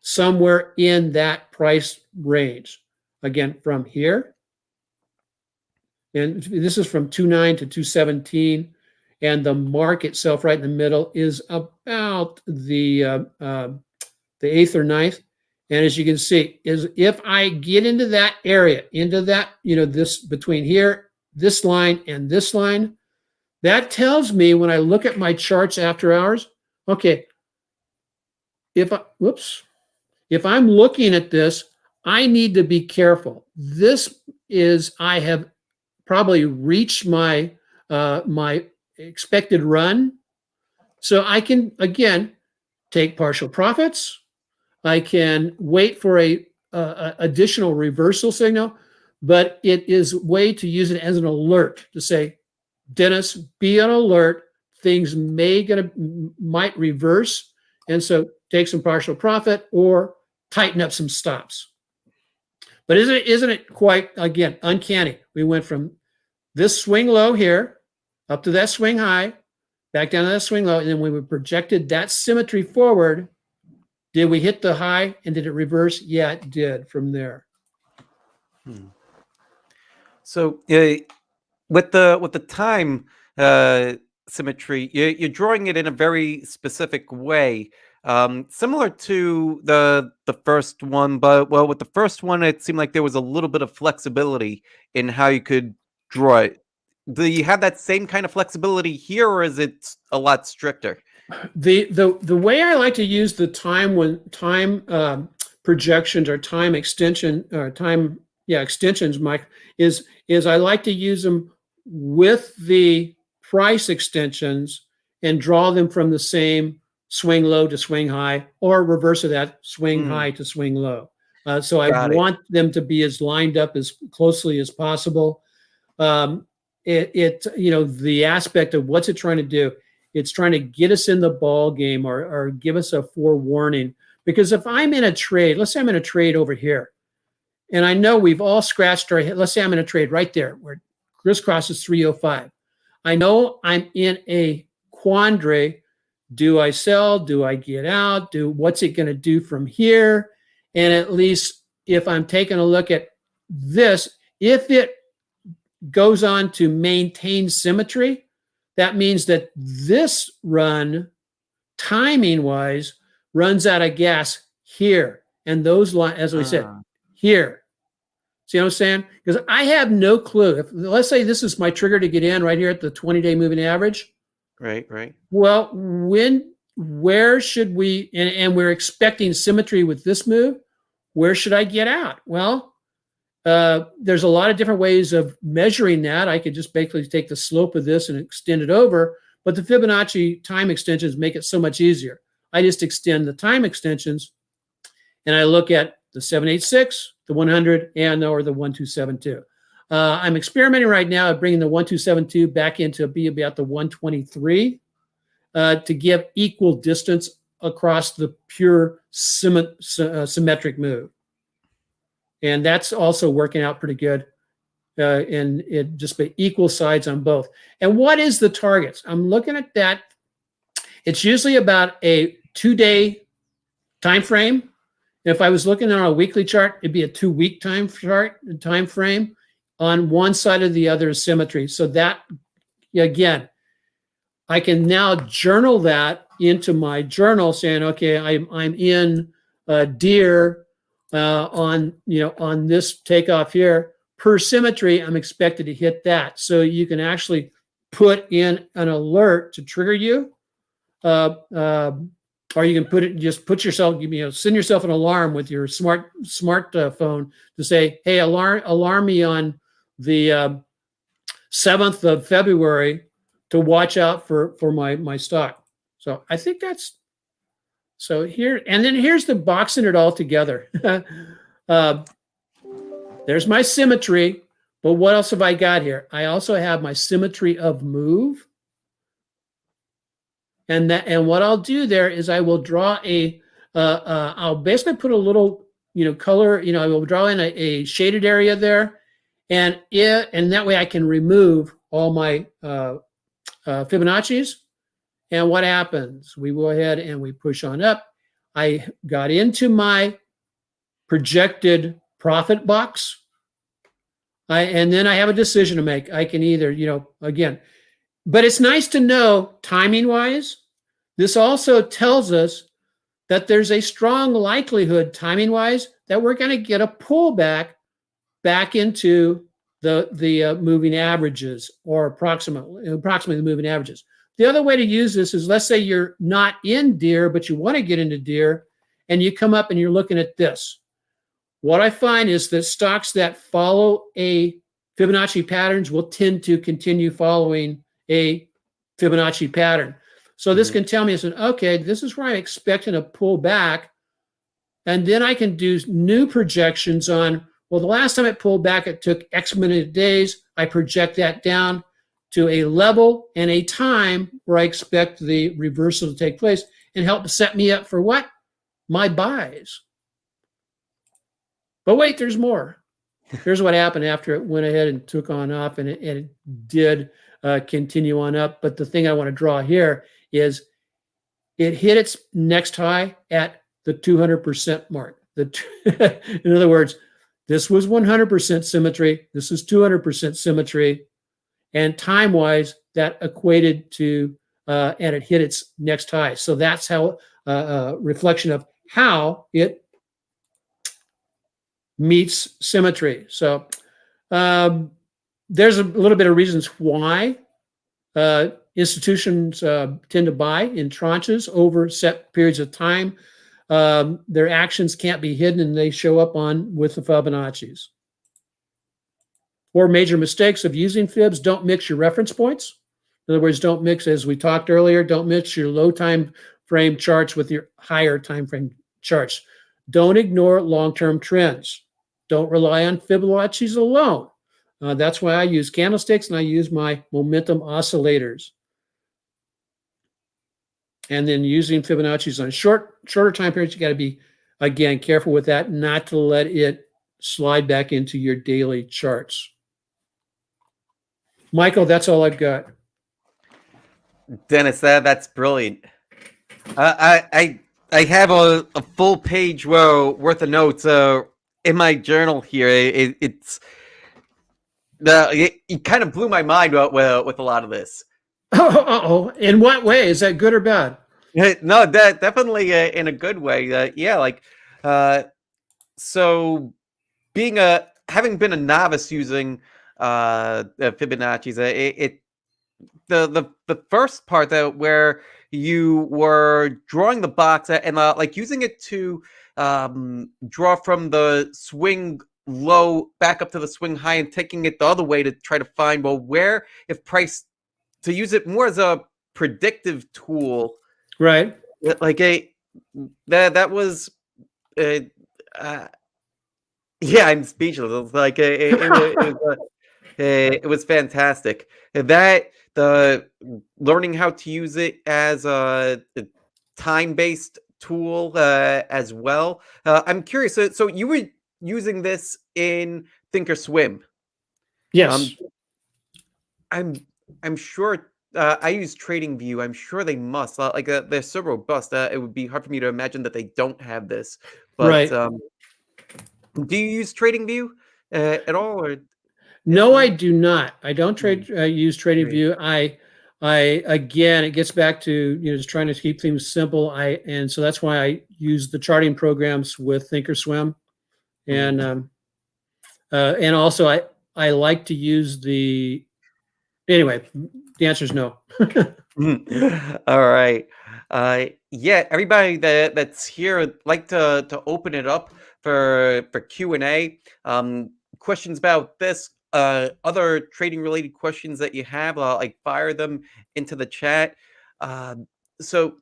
S2: somewhere in that price range. Again, from here. And this is from 29 to 217. And the mark itself right in the middle is about the 8th or 9th. And as you can see, is if I get into that area, into that, this between here, this line and this line, that tells me when I look at my charts after hours, okay, if I'm looking at this, I need to be careful. I have probably reached my my expected run. So I can, again, take partial profits. I can wait for a additional reversal signal, but it is a way to use it as an alert to say, Dennis, be on alert. things might reverse, and so take some partial profit or tighten up some stops. But isn't it quite, again, uncanny? We went from this swing low here up to that swing high, back down to that swing low, and then when we projected that symmetry forward, did we hit the high and did it reverse? Yeah, it did from there.
S1: So with the time symmetry, you're drawing it in a very specific way, similar to the first one. But well, with the first one, it seemed like there was a little bit of flexibility in how you could draw it. Do you have that same kind of flexibility here, or is it a lot stricter?
S2: The way I like to use the time projections or time extension or extensions, Mike, is I like to use them with the price extensions and draw them from the same swing low to swing high, or reverse of that, swing high to swing low. So I want them to be as lined up as closely as possible. The aspect of what's it trying to do? It's trying to get us in the ball game or give us a forewarning. Because if I'm in a trade, let's say I'm in a trade over here, and I know we've all scratched our head. Let's say I'm in a trade right there where crisscrosses 305. I know I'm in a quandary. Do I sell? Do I get out? What's it going to do from here? And at least if I'm taking a look at this, if it goes on to maintain symmetry, that means that this run, timing-wise, runs out of gas here. And those lines, as we said, here. See what I'm saying? Because I have no clue. Let's say this is my trigger to get in right here at the 20-day moving average.
S1: Right.
S2: Well, where should we, and we're expecting symmetry with this move, where should I get out? Well, there's a lot of different ways of measuring that. I could just basically take the slope of this and extend it over, but the Fibonacci time extensions make it so much easier. I just extend the time extensions and I look at the 786, the 100, or the 1272. I'm experimenting right now at bringing the 1272 back into be about the 123 to give equal distance across the pure symmetric move. And that's also working out pretty good. And it just be equal sides on both. And what is the targets? I'm looking at that. It's usually about a 2-day time frame. If I was looking on a weekly chart, it'd be a 2-week time frame. On one side or the other is symmetry. So that, again, I can now journal that into my journal, saying, okay, I'm in deer on this takeoff here. Per symmetry, I'm expected to hit that. So you can actually put in an alert to trigger you, or you can put yourself, send yourself an alarm with your smartphone to say, hey, alarm me on the 7th of February to watch out for my stock. So I think that's, so here, and then here's the boxing it all together. There's my symmetry, but what else have I got here? I also have my symmetry of move. And what I'll do there is I will draw I'll basically put a little, color, I will draw in a shaded area there. And that way I can remove all my Fibonacci's. And what happens? We go ahead and we push on up. I got into my projected profit box. And then I have a decision to make. I can either, again, but it's nice to know timing-wise. This also tells us that there's a strong likelihood, timing-wise, that we're going to get a pullback back into the moving averages, or approximately the moving averages. The other way to use this is, let's say you're not in deer, but you want to get into deer, and you come up and you're looking at this. What I find is that stocks that follow a Fibonacci patterns will tend to continue following a Fibonacci pattern. So this can tell me, okay, this is where I'm expecting a pullback. And then I can do new projections on, well, the last time it pulled back, it took X minute of days. I project that down. to a level and a time where I expect the reversal to take place and help set me up for what? My buys. But wait, there's more. Here's what happened after it went ahead and took on off, and it did continue on up. But the thing I want to draw here is it hit its next high at the 200% mark. In other words, this was 100% symmetry. This is 200% symmetry. And time-wise, that equated to, and it hit its next high. So that's how, reflection of how it meets symmetry. So there's a little bit of reasons why institutions tend to buy in tranches over set periods of time. Their actions can't be hidden, and they show up with the Fibonaccis. 4 major mistakes of using fibs: don't mix your reference points. In other words, don't mix, as we talked earlier, don't mix your low time frame charts with your higher time frame charts. Don't ignore long-term trends. Don't rely on Fibonacci's alone. That's why I use candlesticks and I use my momentum oscillators. And then using Fibonacci's on shorter time periods, you got to be, again, careful with that, not to let it slide back into your daily charts. Michael, that's all I've got.
S1: Dennis, that's brilliant. I have a full page worth of notes in my journal here. It kind of blew my mind with a lot of this.
S2: Oh, in what way? Is that good or bad?
S1: No, that definitely in a good way. Yeah, like so having been a novice using Fibonacci's, the first part that where you were drawing the box and like using it to draw from the swing low back up to the swing high and taking it the other way to try to find, well, where if price, to use it more as a predictive tool,
S2: right?
S1: Like that was yeah, I'm speechless. Like it was fantastic. That the learning how to use it as a time-based tool as well. I'm curious. So you were using this in Thinkorswim?
S2: Yes.
S1: I'm sure. I use TradingView. I'm sure they must. Like they're so robust. It would be hard for me to imagine that they don't have this. But
S2: right.
S1: Do you use TradingView at all? Or
S2: no, I do not. I don't use TradingView. I again, it gets back to just trying to keep things simple. And so that's why I use the charting programs with Thinkorswim, and also I like to use the. Anyway, the answer is no.
S1: All right. Yeah, everybody that's here, I'd like to open it up for Q&A. Questions about this, other trading related questions that you have, like fire them into the chat. So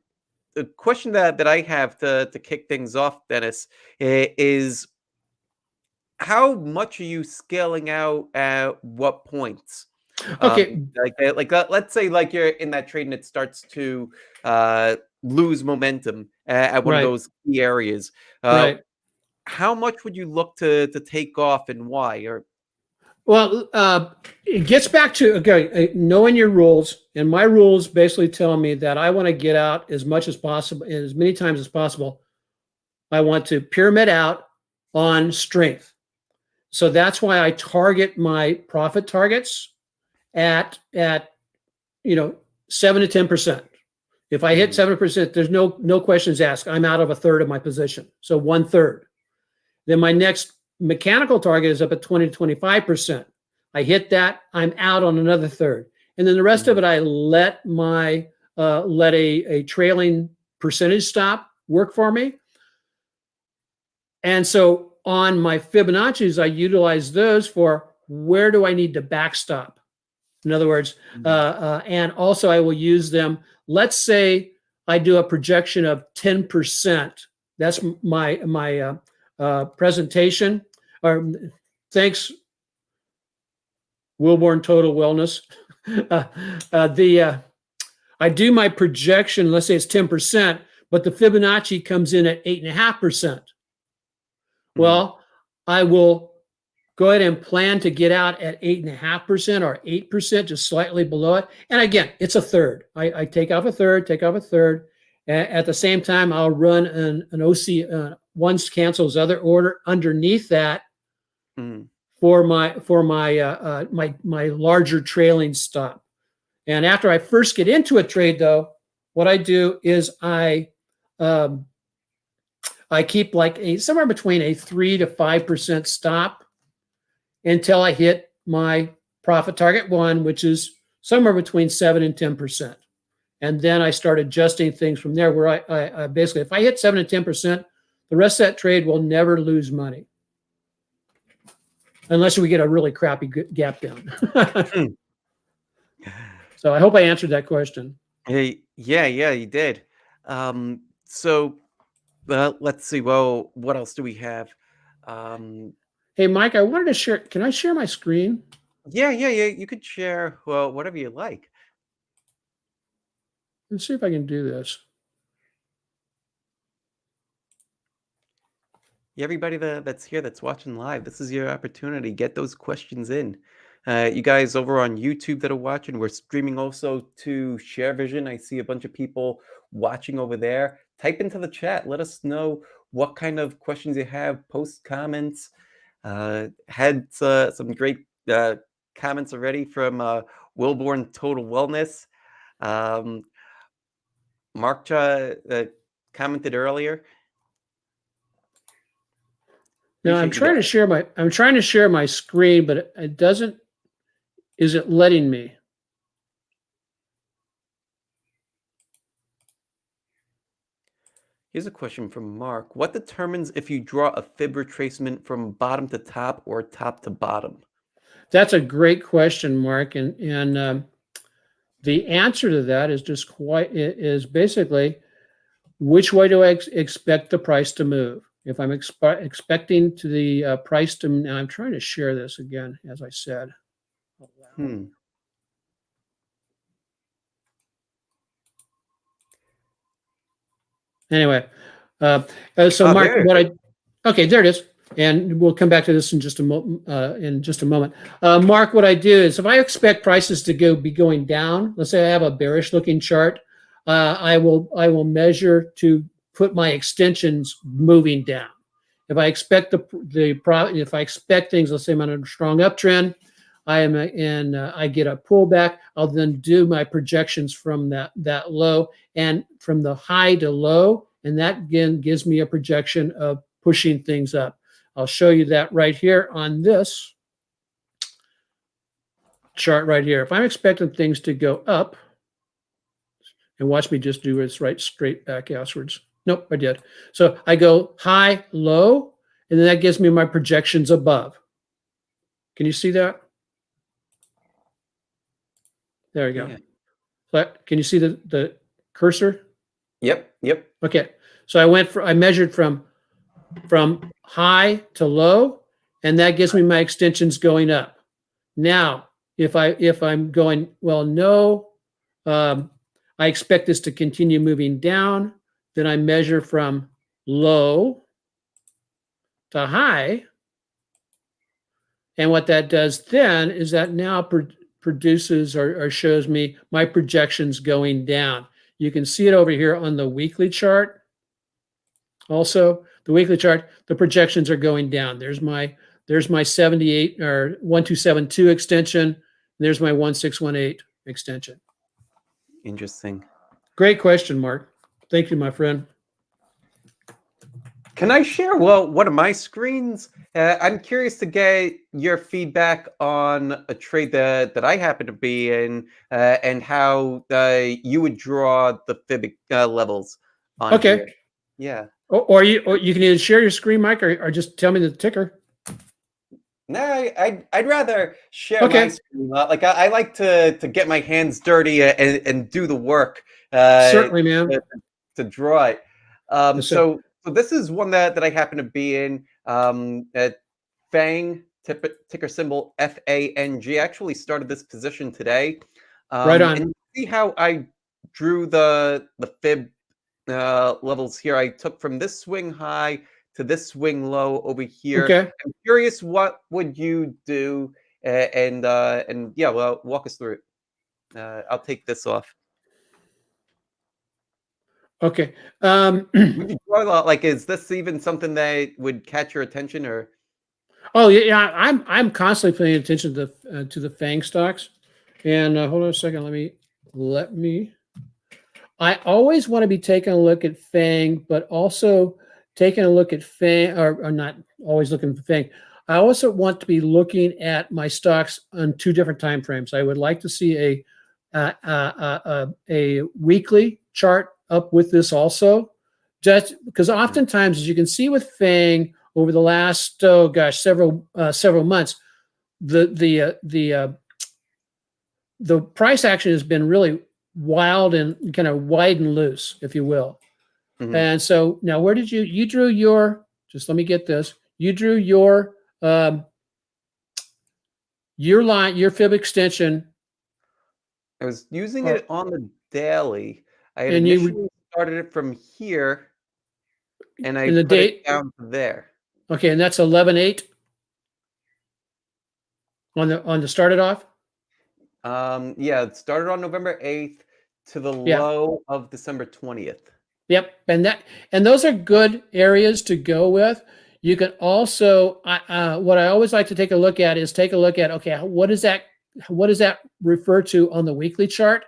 S1: the question that I have to kick things off, Dennis, is how much are you scaling out at what points?
S2: Okay.
S1: Let's say like you're in that trade and it starts to lose momentum at one of those key areas.
S2: Right.
S1: How much would you look to take off and why? Or
S2: well, it gets back to knowing your rules, and my rules basically tell me that I want to get out as much as possible, as many times as possible. I want to pyramid out on strength. So that's why I target my profit targets at 7 to 10%. If I hit 7%, there's no questions asked. I'm out of a third of my position. So 1/3. Then my next mechanical target is up at 20 to 25%. I hit that, I'm out on another third. And then the rest of it, I let a trailing percentage stop work for me. And so on my Fibonacci's, I utilize those for where do I need to backstop? In other words, and also I will use them. Let's say I do a projection of 10%. That's my presentation. Or thanks. Wilborn Total Wellness. I do my projection, let's say it's 10%, but the Fibonacci comes in at 8.5%. Well, I will go ahead and plan to get out at 8.5% or 8%, just slightly below it. And again, it's a third. I take off a third, take off a third. At the same time, I'll run an OC, one cancels other order underneath that for my larger trailing stop. And after I first get into a trade, though, what I do is I keep like somewhere between a 3 to 5% stop until I hit my profit target one, which is somewhere between 7 and 10%. And then I start adjusting things from there, where I basically, if I hit 7 to 10%, the rest of that trade will never lose money, unless we get a really crappy gap down. So I hope I answered that question.
S1: Hey, yeah, you did. So let's see. Well, what else do we have?
S2: Hey, Mike, I wanted to share. Can I share my screen?
S1: Yeah. You could share, well, whatever you like.
S2: Let's see if I can do this.
S1: Everybody that's here, that's watching live, this is your opportunity. Get those questions in. You guys over on YouTube that are watching, we're streaming also to ShareVision. I see a bunch of people watching over there. Type into the chat. Let us know what kind of questions you have. Post comments. Had some great comments already from Wilborn Total Wellness. Mark commented earlier.
S2: Now I'm trying to share my screen, but it doesn't. Is it letting me?
S1: Here's a question from Mark. What determines if you draw a fib retracement from bottom to top or top to bottom?
S2: That's a great question, Mark. And the answer to that is basically, which way do I expect the price to move? If I'm expecting to the price to, now I'm trying to share this again, as I said. Anyway, so Mark, okay, there it is. And we'll come back to this in just a moment. Mark, what I do is, if I expect prices to be going down, let's say I have a bearish looking chart, I will measure to put my extensions moving down. If I expect if I expect things, let's say I'm on a strong uptrend, I get a pullback, I'll then do my projections from that low and from the high to low, and that again gives me a projection of pushing things up. I'll show you that right here on this chart right here. If I'm expecting things to go up, and watch me just do this right straight back outwards. Nope, I did. So I go high, low, and then that gives me my projections above. Can you see that? There you go.
S1: Yeah.
S2: But can you see the cursor?
S1: Yep.
S2: Okay. So I measured from high to low, and that gives me my extensions going up. Now, if I'm going, well, no, I expect this to continue moving down, then I measure from low to high. And what that does then is that now produces or shows me my projections going down. You can see it over here on the weekly chart. Also, the weekly chart, the projections are going down. There's my 78 or 1272 extension. There's my 1618 extension.
S1: Interesting.
S2: Great question, Mark. Thank you, my friend.
S1: Can I share, well, one of my screens? I'm curious to get your feedback on a trade that I happen to be in, and how you would draw the Fib levels on here. Yeah.
S2: Or you can either share your screen, Mike, or just tell me the ticker.
S1: No, I'd rather share my screen. Like I like to get my hands dirty and do the work.
S2: Certainly, man.
S1: To draw it. So this is one that I happen to be in. Fang ticker symbol FANG. I actually started this position today.
S2: Right on.
S1: And see how I drew the fib levels here. I took from this swing high to this swing low over here.
S2: Okay.
S1: I'm curious, what would you do? And yeah, well, walk us through it. I'll take this off.
S2: Okay.
S1: Would you draw like, is this even something that would catch your attention, or?
S2: Oh yeah, I'm constantly paying attention to the FANG stocks. And hold on a second. Let me. I always want to be taking a look at FANG, but also taking a look at FANG, or not always looking for FANG. I also want to be looking at my stocks on 2 different time frames. I would like to see a weekly chart up with this also, just because oftentimes, as you can see with FANG over the last several months, the price action has been really wild and kind of wide and loose, if you will.
S1: Mhm.
S2: And so now, where did you drew your? Just let me get this. You drew your line, your fib extension.
S1: I was using it on the daily. I had
S2: And you-
S1: initially started it from here, and I
S2: And the
S1: put
S2: date?
S1: it down to there.
S2: Okay, and that's 11/8 on the started off.
S1: Yeah, it started on November 8th to the
S2: Yeah.
S1: low of December 20th.
S2: Yep, and those are good areas to go with. You can also, what I always like to take a look at is okay, what does that refer to on the weekly chart?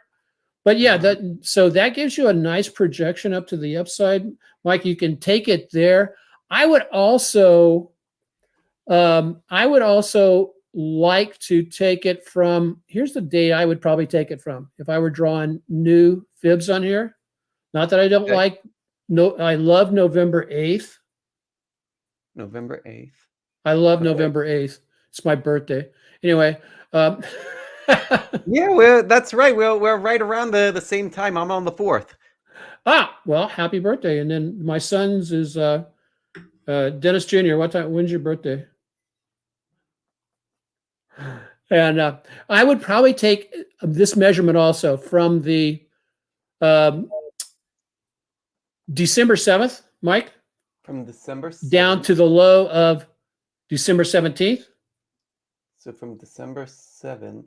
S2: But yeah, so that gives you a nice projection up to the upside. Mike, you can take it there. I would also like to take it from, here's the date I would probably take it from if I were drawing new fibs on here. Not that I don't
S1: Okay.
S2: I love November 8th.
S1: November 8th.
S2: I love
S1: Okay.
S2: November 8th. It's my birthday. Anyway.
S1: Yeah, that's right. We're right around the same time. I'm on the 4th.
S2: Well, happy birthday. And then my son's is Dennis Jr. When's your birthday? And I would probably take this measurement also from the December 7th, Mike.
S1: From December 7th.
S2: Down to the low of December 17th.
S1: So from December 7th.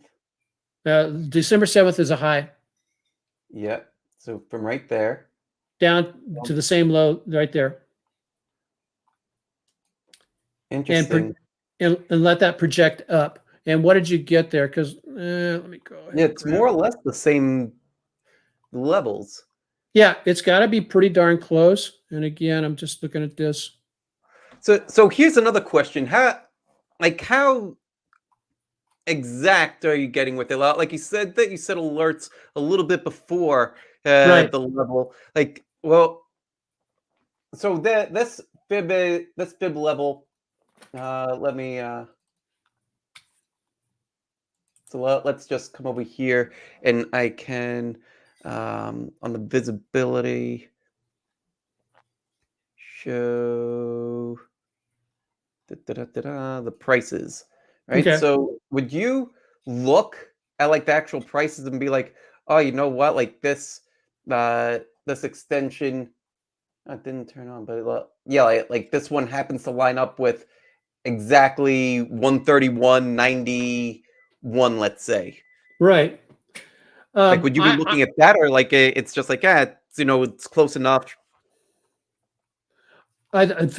S2: December 7th is a high.
S1: Yeah. So from right there.
S2: Down to the same low right there.
S1: Interesting.
S2: And let that project up. And what did you get there? Because let me go ahead.
S1: Yeah, it's more or less the same levels.
S2: Yeah, it's got to be pretty darn close. And again, I'm just looking at this.
S1: So here's another question: How exact are you getting with it? Like you said alerts a little bit before
S2: Right.
S1: the level. Like, well, so this fib level. Let me. So let's just come over here, and I can on the visibility show the prices, right?
S2: Okay.
S1: So would you look at like the actual prices and be like, oh, you know what, like this extension didn't turn on, but yeah, like this one happens to line up with exactly 131.91, let's say.
S2: Right.
S1: Like, would you be looking at that, or like it's just like, it's close enough?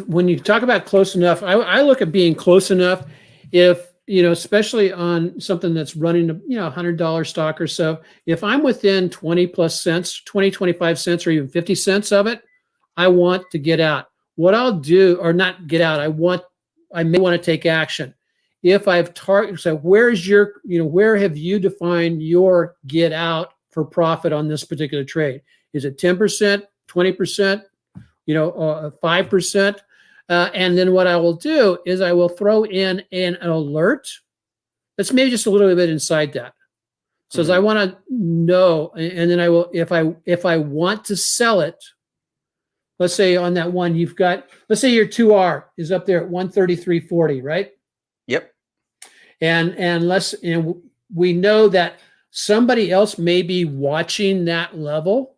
S2: When you talk about close enough, I look at being close enough if, especially on something that's running, $100 stock or so. If I'm within 20 plus cents, 20, 25 cents, or even 50 cents of it, I want to get out. What I'll do, or not get out, I may want to take action. If I've targeted, so where have you defined your get out for profit on this particular trade? Is it 10%, 20%, 5%? And then what I will do is I will throw in an alert that's maybe just a little bit inside that. So as I want to know, and then I will, if I want to sell it, let's say on that one, let's say your 2R is up there at 133.40, right?
S1: Yep.
S2: and we know that somebody else may be watching that level.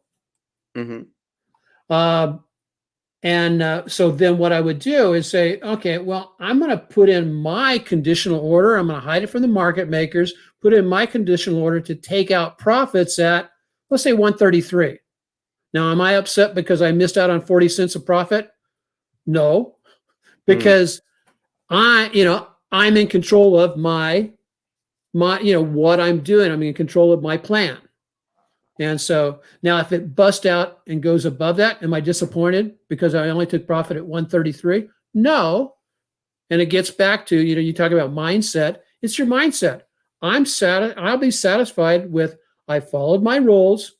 S1: Mm-hmm.
S2: So then what I would do is say, okay, well, I'm going to put in my conditional order. I'm going to hide it from the market makers, put in my conditional order to take out profits at, let's say, 133. Now, am I upset because I missed out on 40 cents of profit? No, because I'm in control of my what I'm doing. I'm in control of my plan. And so now if it busts out and goes above that, am I disappointed because I only took profit at 133? No. And it gets back to, you talk about mindset. It's your mindset. I'll be satisfied with, I followed my rules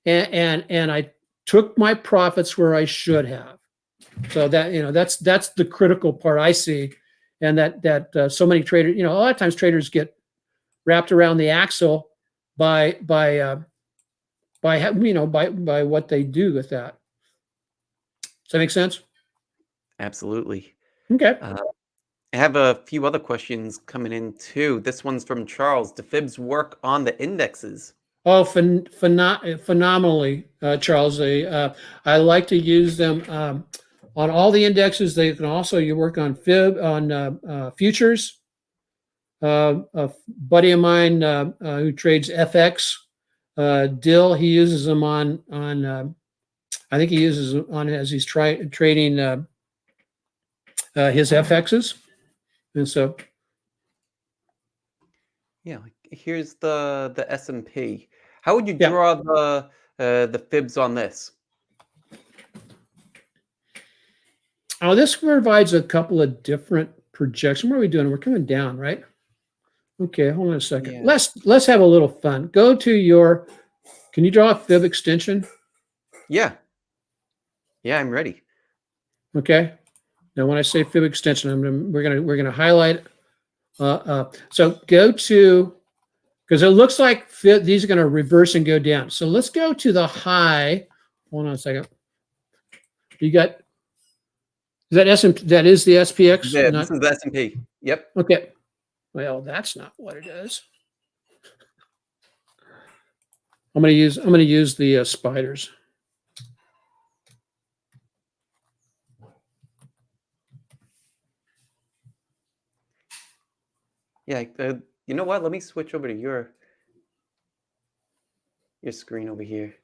S2: and I took my profits where I should have. So that, that's the critical part I see. And that so many traders, a lot of times traders get wrapped around the axle by what they do with that. Does that make sense?
S1: Absolutely.
S2: Okay.
S1: I have a few other questions coming in too. This one's from Charles. Do fibs work on the indexes?
S2: Oh, phenomenally, Charles. I like to use them on all the indexes. They can also, you work on futures. A buddy of mine who trades FX, Dill, he uses them on I think he uses them on as he's trading his FXs. And so,
S1: yeah, like here's the S&P. How would you draw the fibs on this?
S2: Oh, this provides a couple of different projections. What are we doing? We're coming down, right? Okay, hold on a second. Yeah. Let's have a little fun. Go to can you draw a fib extension?
S1: Yeah. Yeah, I'm ready.
S2: Okay. Now, when I say fib extension, we're gonna highlight. So go to, because it looks like these are going to reverse and go down. So let's go to the high. Hold on a second. You got, that is the SPX?
S1: Yeah, this is the S&P. Yep.
S2: Okay. Well, that's not what it is. I'm going to use the spiders.
S1: Yeah, you know what? Let me switch over to your screen over here.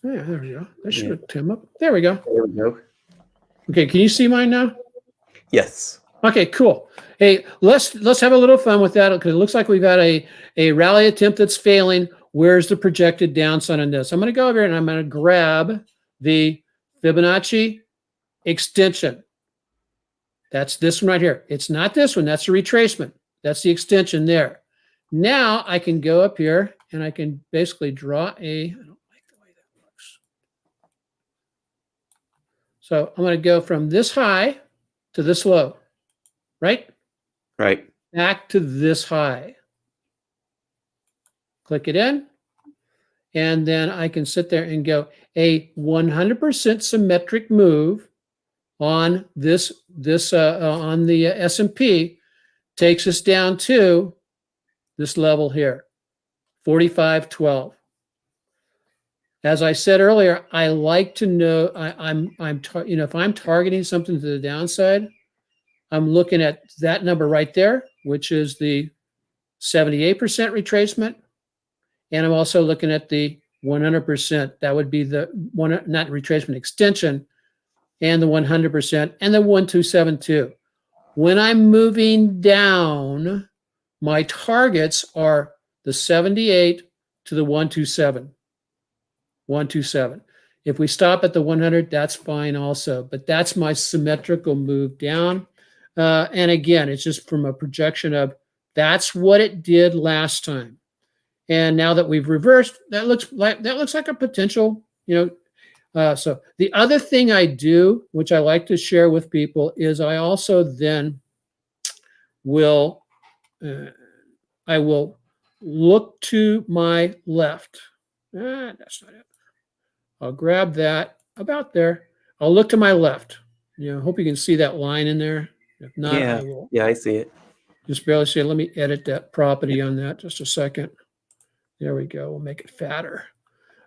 S2: Yeah, there we go. That should have come up. There we go.
S1: There we go.
S2: Okay, can you see mine now?
S1: Yes.
S2: Okay, cool. Hey, let's have a little fun with that because it looks like we've got a rally attempt that's failing. Where's the projected downside on this? I'm going to go over here and I'm going to grab the Fibonacci extension. That's this one right here. It's not this one. That's the retracement. That's the extension there. Now I can go up here and I can basically draw I don't like the way that looks. So I'm going to go from this high to this low, right?
S1: Right.
S2: Back to this high. Click it in. And then I can sit there and go a 100% symmetric move on this on the S&P takes us down to this level here, 45.12. As I said earlier, I like to know if I'm targeting something to the downside, I'm looking at that number right there, which is the 78% retracement, and I'm also looking at the 100%. That would be the not retracement, extension, and the 100% and the 1272. When I'm moving down, my targets are the 78 to the 127. 127. If we stop at the 100, that's fine also, but that's my symmetrical move down. And again, it's just from a projection of that's what it did last time. And now that we've reversed, that looks like a potential, so the other thing I do, which I like to share with people, is I also then I will look to my left. That's not it. I'll grab that about there. I'll look to my left. Hope you can see that line in there. If not,
S1: Yeah.
S2: I will
S1: Yeah, I see it.
S2: just barely see it. Let me edit that property on that just a second. There we go. We'll make it fatter.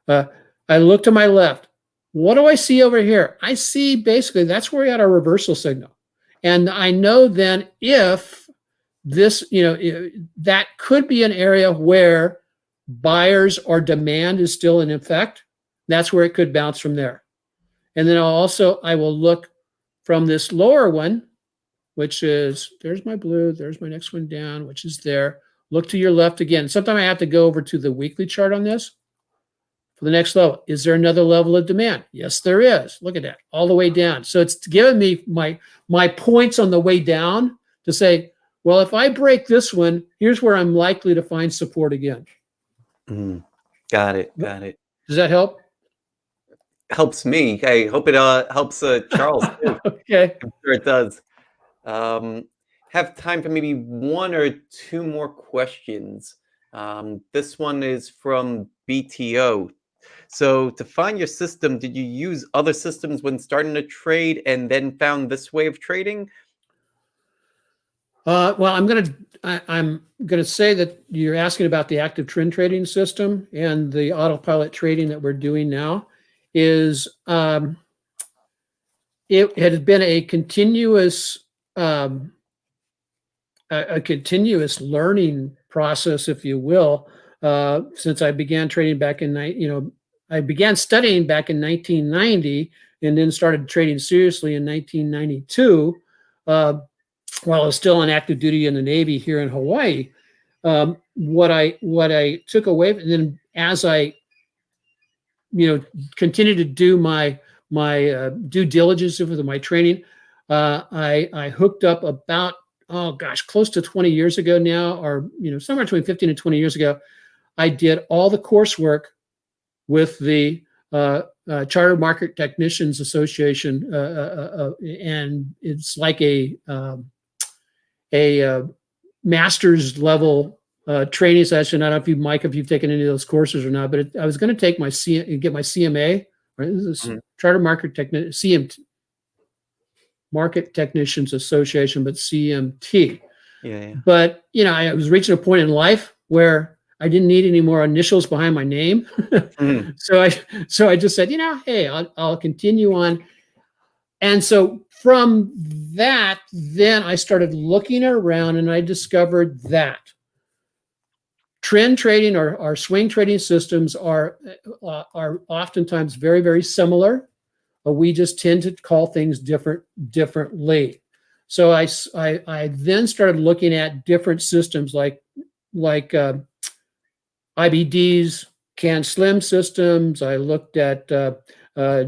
S2: I look to my left. What do I see over here? I see basically that's where we had our reversal signal. And I know then if this, that could be an area where buyers or demand is still in effect. That's where it could bounce from there. And then I will look from this lower one, which is, there's my blue, there's my next one down, which is there. Look to your left again. Sometimes I have to go over to the weekly chart on this for the next level. Is there another level of demand? Yes, there is. Look at that, all the way down. So it's giving me my points on the way down to say, well, if I break this one, here's where I'm likely to find support again.
S1: Got it. Got it.
S2: Does that help?
S1: Helps me. I hope it helps Charles too.
S2: Okay.
S1: I'm sure it does. Have time for maybe one or two more questions. This one is from BTO. So to find your system, did you use other systems when starting to trade and then found this way of trading?
S2: Well, I'm gonna say that you're asking about the active trend trading system, and the autopilot trading that we're doing now is it had been a continuous learning process, if you will, since I began trading back in I began studying back in 1990 and then started trading seriously in 1992. While I was still on active duty in the Navy here in Hawaii. What I took away, and then as I continued to do my due diligence with my training, I hooked up about close to 20 years ago now, or somewhere between 15 and 20 years ago. I did all the coursework with the Chartered Market Technicians Association, and it's like a master's level training session. I don't know if Mike, if you've taken any of those courses or not, but I was going to take get my CMA, right? This is Charter Market Market Technicians Association, but CMT.
S1: Yeah.
S2: But I was reaching a point in life where I didn't need any more initials behind my name. So I just said, hey, I'll continue on. And so from that, then I started looking around and I discovered that trend trading or swing trading systems are oftentimes very, very similar, but we just tend to call things differently. So I then started looking at different systems like IBD's CAN SLIM systems. I looked at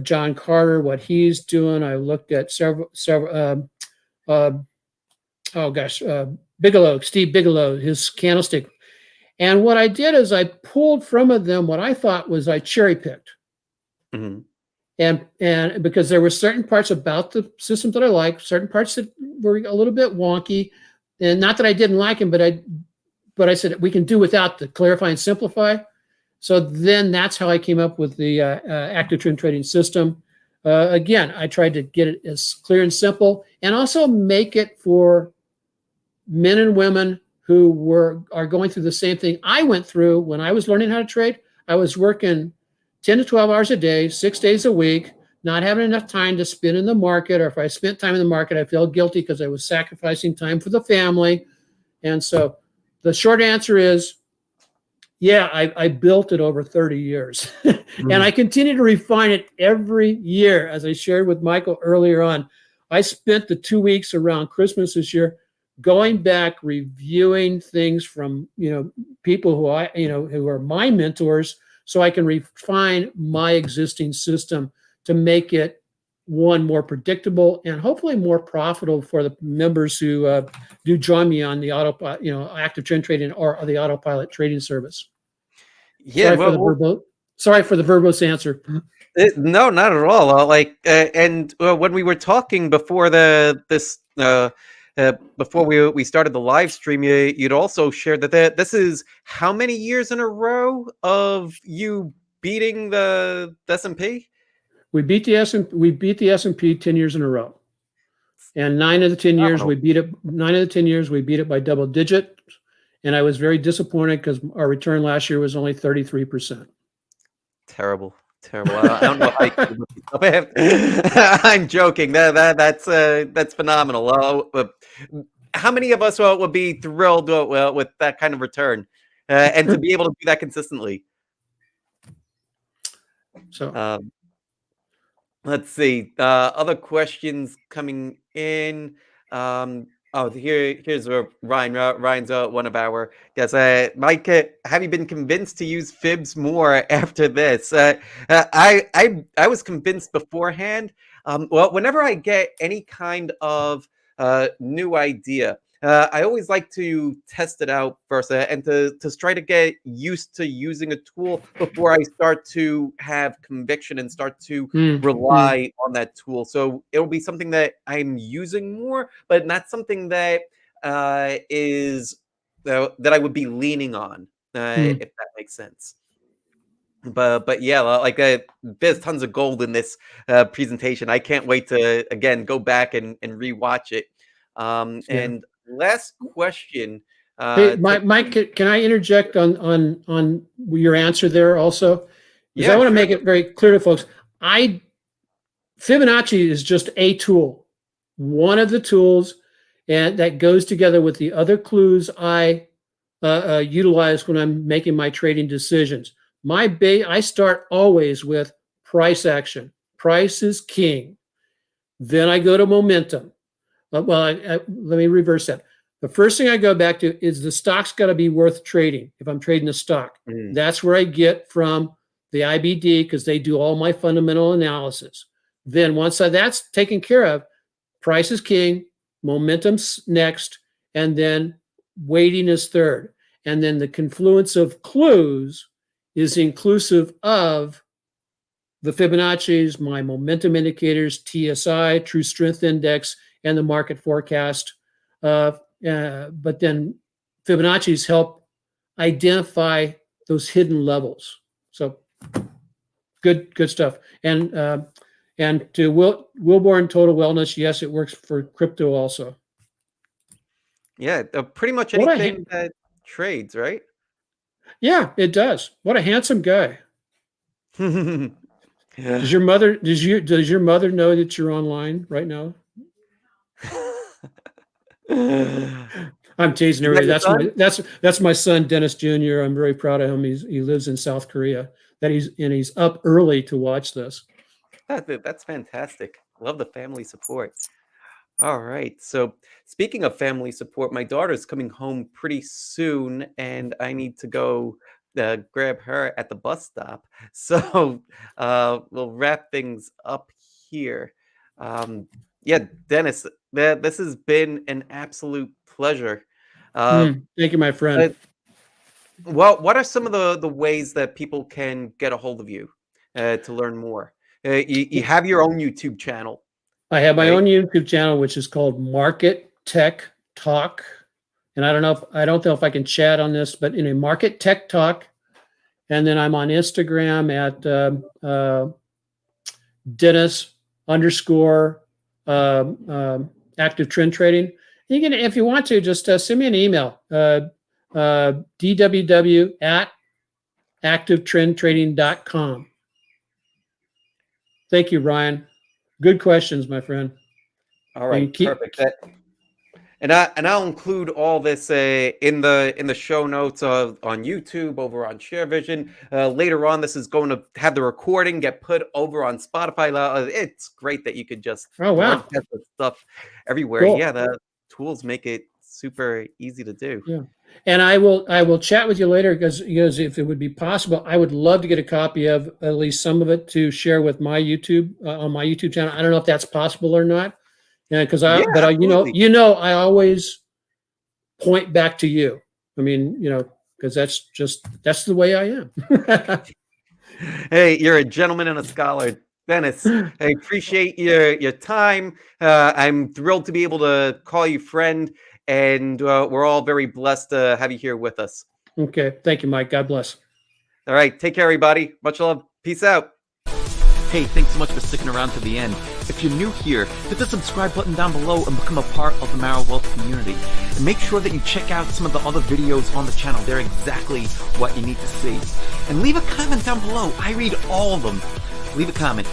S2: John Carter, what he's doing. I looked at several Bigelow, Steve Bigelow, his candlestick. And what I did is I pulled from them what I thought was I cherry picked. And because there were certain parts about the system that I liked, certain parts that were a little bit wonky, and not that I didn't like them, but I said we can do without the clarify and simplify. So then that's how I came up with the active trend trading system. Again, I tried to get it as clear and simple, and also make it for men and women who are going through the same thing I went through when I was learning how to trade. I was working 10 to 12 hours a day, 6 days a week, not having enough time to spend in the market, or if I spent time in the market, I felt guilty because I was sacrificing time for the family. And so the short answer is, yeah, I built it over 30 years. And I continue to refine it every year. As I shared with Michael earlier on, I spent the 2 weeks around Christmas this year going back, reviewing things from people who are my mentors, so I can refine my existing system to make it more predictable and hopefully more profitable for the members who do join me on the active trend trading or the autopilot trading service.
S1: Yeah,
S2: sorry for the verbose answer.
S1: No, not at all. When we were talking before before we started the live stream, you'd also shared that this is how many years in a row of you beating the S&P?
S2: We beat the S&P 10 years in a row. And 9 of the 10 years we beat it. 9 of the 10 years we beat it by double digit. And I was very disappointed because our return last year was only 33%.
S1: Terrible. I don't know how you can look it. I'm joking. That's phenomenal. How many of us would be thrilled with that kind of return, and to be able to do that consistently?
S2: So
S1: let's see. Other questions coming in. Here's Ryan. Ryan's one of our guys. Mike, have you been convinced to use Fibs more after this? I was convinced beforehand. Well, whenever I get any kind of new idea, I always like to test it out first and to try to get used to using a tool before I start to have conviction and start to rely on that tool. So it'll be something that I'm using more, but not something that is that I would be leaning on, if that makes sense. But yeah, like there's tons of gold in this presentation. I can't wait to again go back and rewatch it. And last question.
S2: Hey, Mike, can I interject on your answer there also? Because I want to make it very clear to folks. Fibonacci is just a tool, one of the tools, and that goes together with the other clues I utilize when I'm making my trading decisions. I start always with price action. Price is king. Then I go to momentum. Let me reverse that. The first thing I go back to is the stock's got to be worth trading. If I'm trading a stock, that's where I get from the IBD because they do all my fundamental analysis. Then once that's taken care of, price is king, momentum's next, and then weighting is third. And then the confluence of clues is inclusive of the Fibonacci's, my momentum indicators, TSI, True Strength Index, and the market forecast. But then Fibonacci's help identify those hidden levels. So good stuff. And to Wilborn Total Wellness, yes, it works for crypto also.
S1: Yeah, pretty much anything that trades, right?
S2: Yeah, it does. What a handsome guy. Does your mother know that you're online right now? I'm teasing everybody. That's my son, Dennis Jr. I'm very proud of him. He lives in South Korea. He's up early to watch this.
S1: That's fantastic. Love the family support. All right. So speaking of family support, my daughter's coming home pretty soon, and I need to go grab her at the bus stop. So we'll wrap things up here. Yeah, Dennis, this has been an absolute pleasure.
S2: Thank you, my friend.
S1: Well, what are some of the ways that people can get a hold of you to learn more? You have your own YouTube channel.
S2: I have my own YouTube channel, which is called Market Tech Talk. And I don't know if I can chat on this, but Market Tech Talk. And then I'm on Instagram at Dennis _ active trend trading. You can, if you want to, just send me an email, dww@activetrendtrading.com. Thank you, Ryan. Good questions, my friend.
S1: All right, perfect. And I'll include all this in the show notes on YouTube, over on ShareVision. Later on, this is going to have the recording get put over on Spotify. It's great that you could just broadcast the stuff everywhere. Cool. Yeah, the tools make it super easy to do.
S2: Yeah, and I will chat with you later because if it would be possible, I would love to get a copy of at least some of it to share with my YouTube on my YouTube channel. I don't know if that's possible or not. Yeah, because I I always point back to you. I mean, because that's the way I am.
S1: Hey, you're a gentleman and a scholar, Dennis. I appreciate your time. I'm thrilled to be able to call you friend, and we're all very blessed to have you here with us.
S2: Okay, thank you, Mike. God bless.
S1: All right, take care, everybody. Much love. Peace out.
S3: Hey, thanks so much for sticking around to the end. If you're new here, hit the subscribe button down below and become a part of the Marrow Wealth community. And make sure that you check out some of the other videos on the channel. They're exactly what you need to see. And leave a comment down below. I read all of them. Leave a comment.